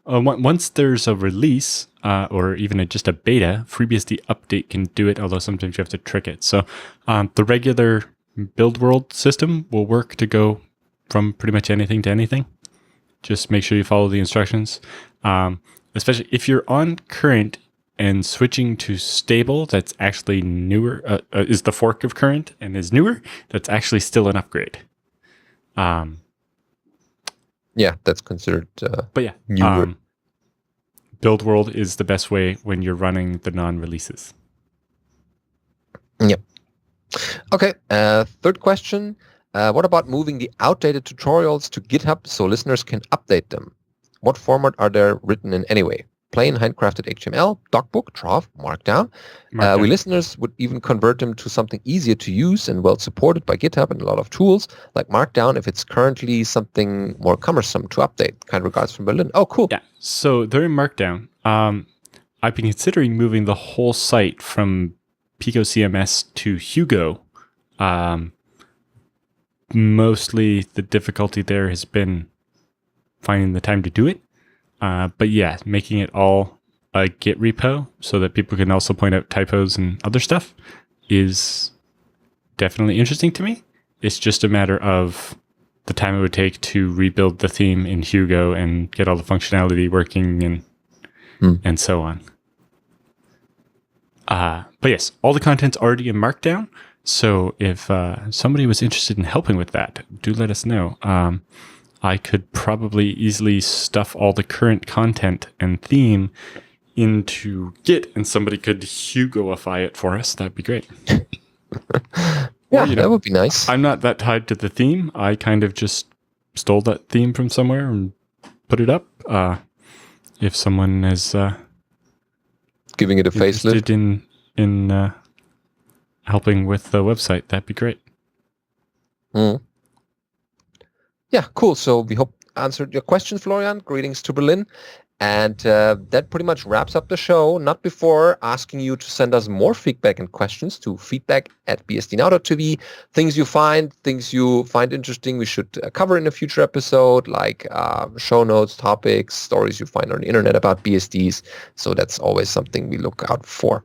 Once there's a release or even just a beta, FreeBSD update can do it, although sometimes you have to trick it. So the regular build world system will work to go from pretty much anything to anything. Just make sure you follow the instructions. Especially if you're on current and switching to stable, that's actually newer, is the fork of current and is newer, that's actually still an upgrade. Yeah, that's considered but yeah, newer. Build world is the best way when you're running the non-releases. Yep. Okay, third question. What about moving the outdated tutorials to GitHub so listeners can update them? What format are they written in anyway? Plain handcrafted HTML, docbook, TROF, Markdown. We listeners would even convert them to something easier to use and well supported by GitHub and a lot of tools like Markdown if it's currently something more cumbersome to update. Kind regards from Berlin. Oh, cool. Yeah, so they're in Markdown. I've been considering moving the whole site from Pico CMS to Hugo. Mostly the difficulty there has been finding the time to do it. But yeah, making it all a Git repo so that people can also point out typos and other stuff is definitely interesting to me. It's just a matter of the time it would take to rebuild the theme in Hugo and get all the functionality working and so on. But yes, all the content's already in Markdown. So if somebody was interested in helping with that, do let us know. I could probably easily stuff all the current content and theme into Git, and somebody could Hugoify it for us. That'd be great. Yeah, that would be nice. I'm not that tied to the theme. I kind of just stole that theme from somewhere and put it up. If someone is giving it a facelift in helping with the website, that'd be great. Yeah, cool. So we hope answered your question, Florian. Greetings to Berlin. And that pretty much wraps up the show, not before asking you to send us more feedback and questions to feedback@bsdnow.tv. Things you find interesting we should cover in a future episode, like show notes, topics, stories you find on the internet about BSDs. So that's always something we look out for.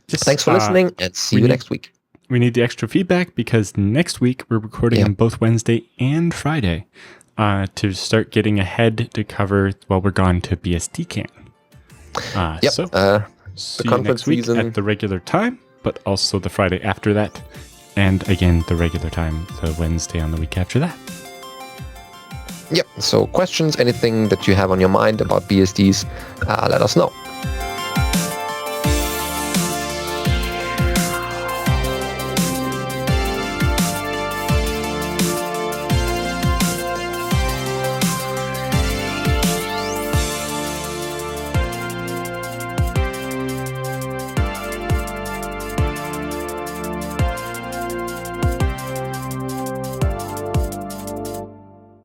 Thanks for listening, and see you next week. We need the extra feedback because next week we're recording on both Wednesday and Friday. To start getting ahead to cover while we're gone to BSDCan. So see you next week at the regular time, but also the Friday after that, and again the regular time, the Wednesday on the week after that. Yep. So questions, anything that you have on your mind about BSDs, let us know.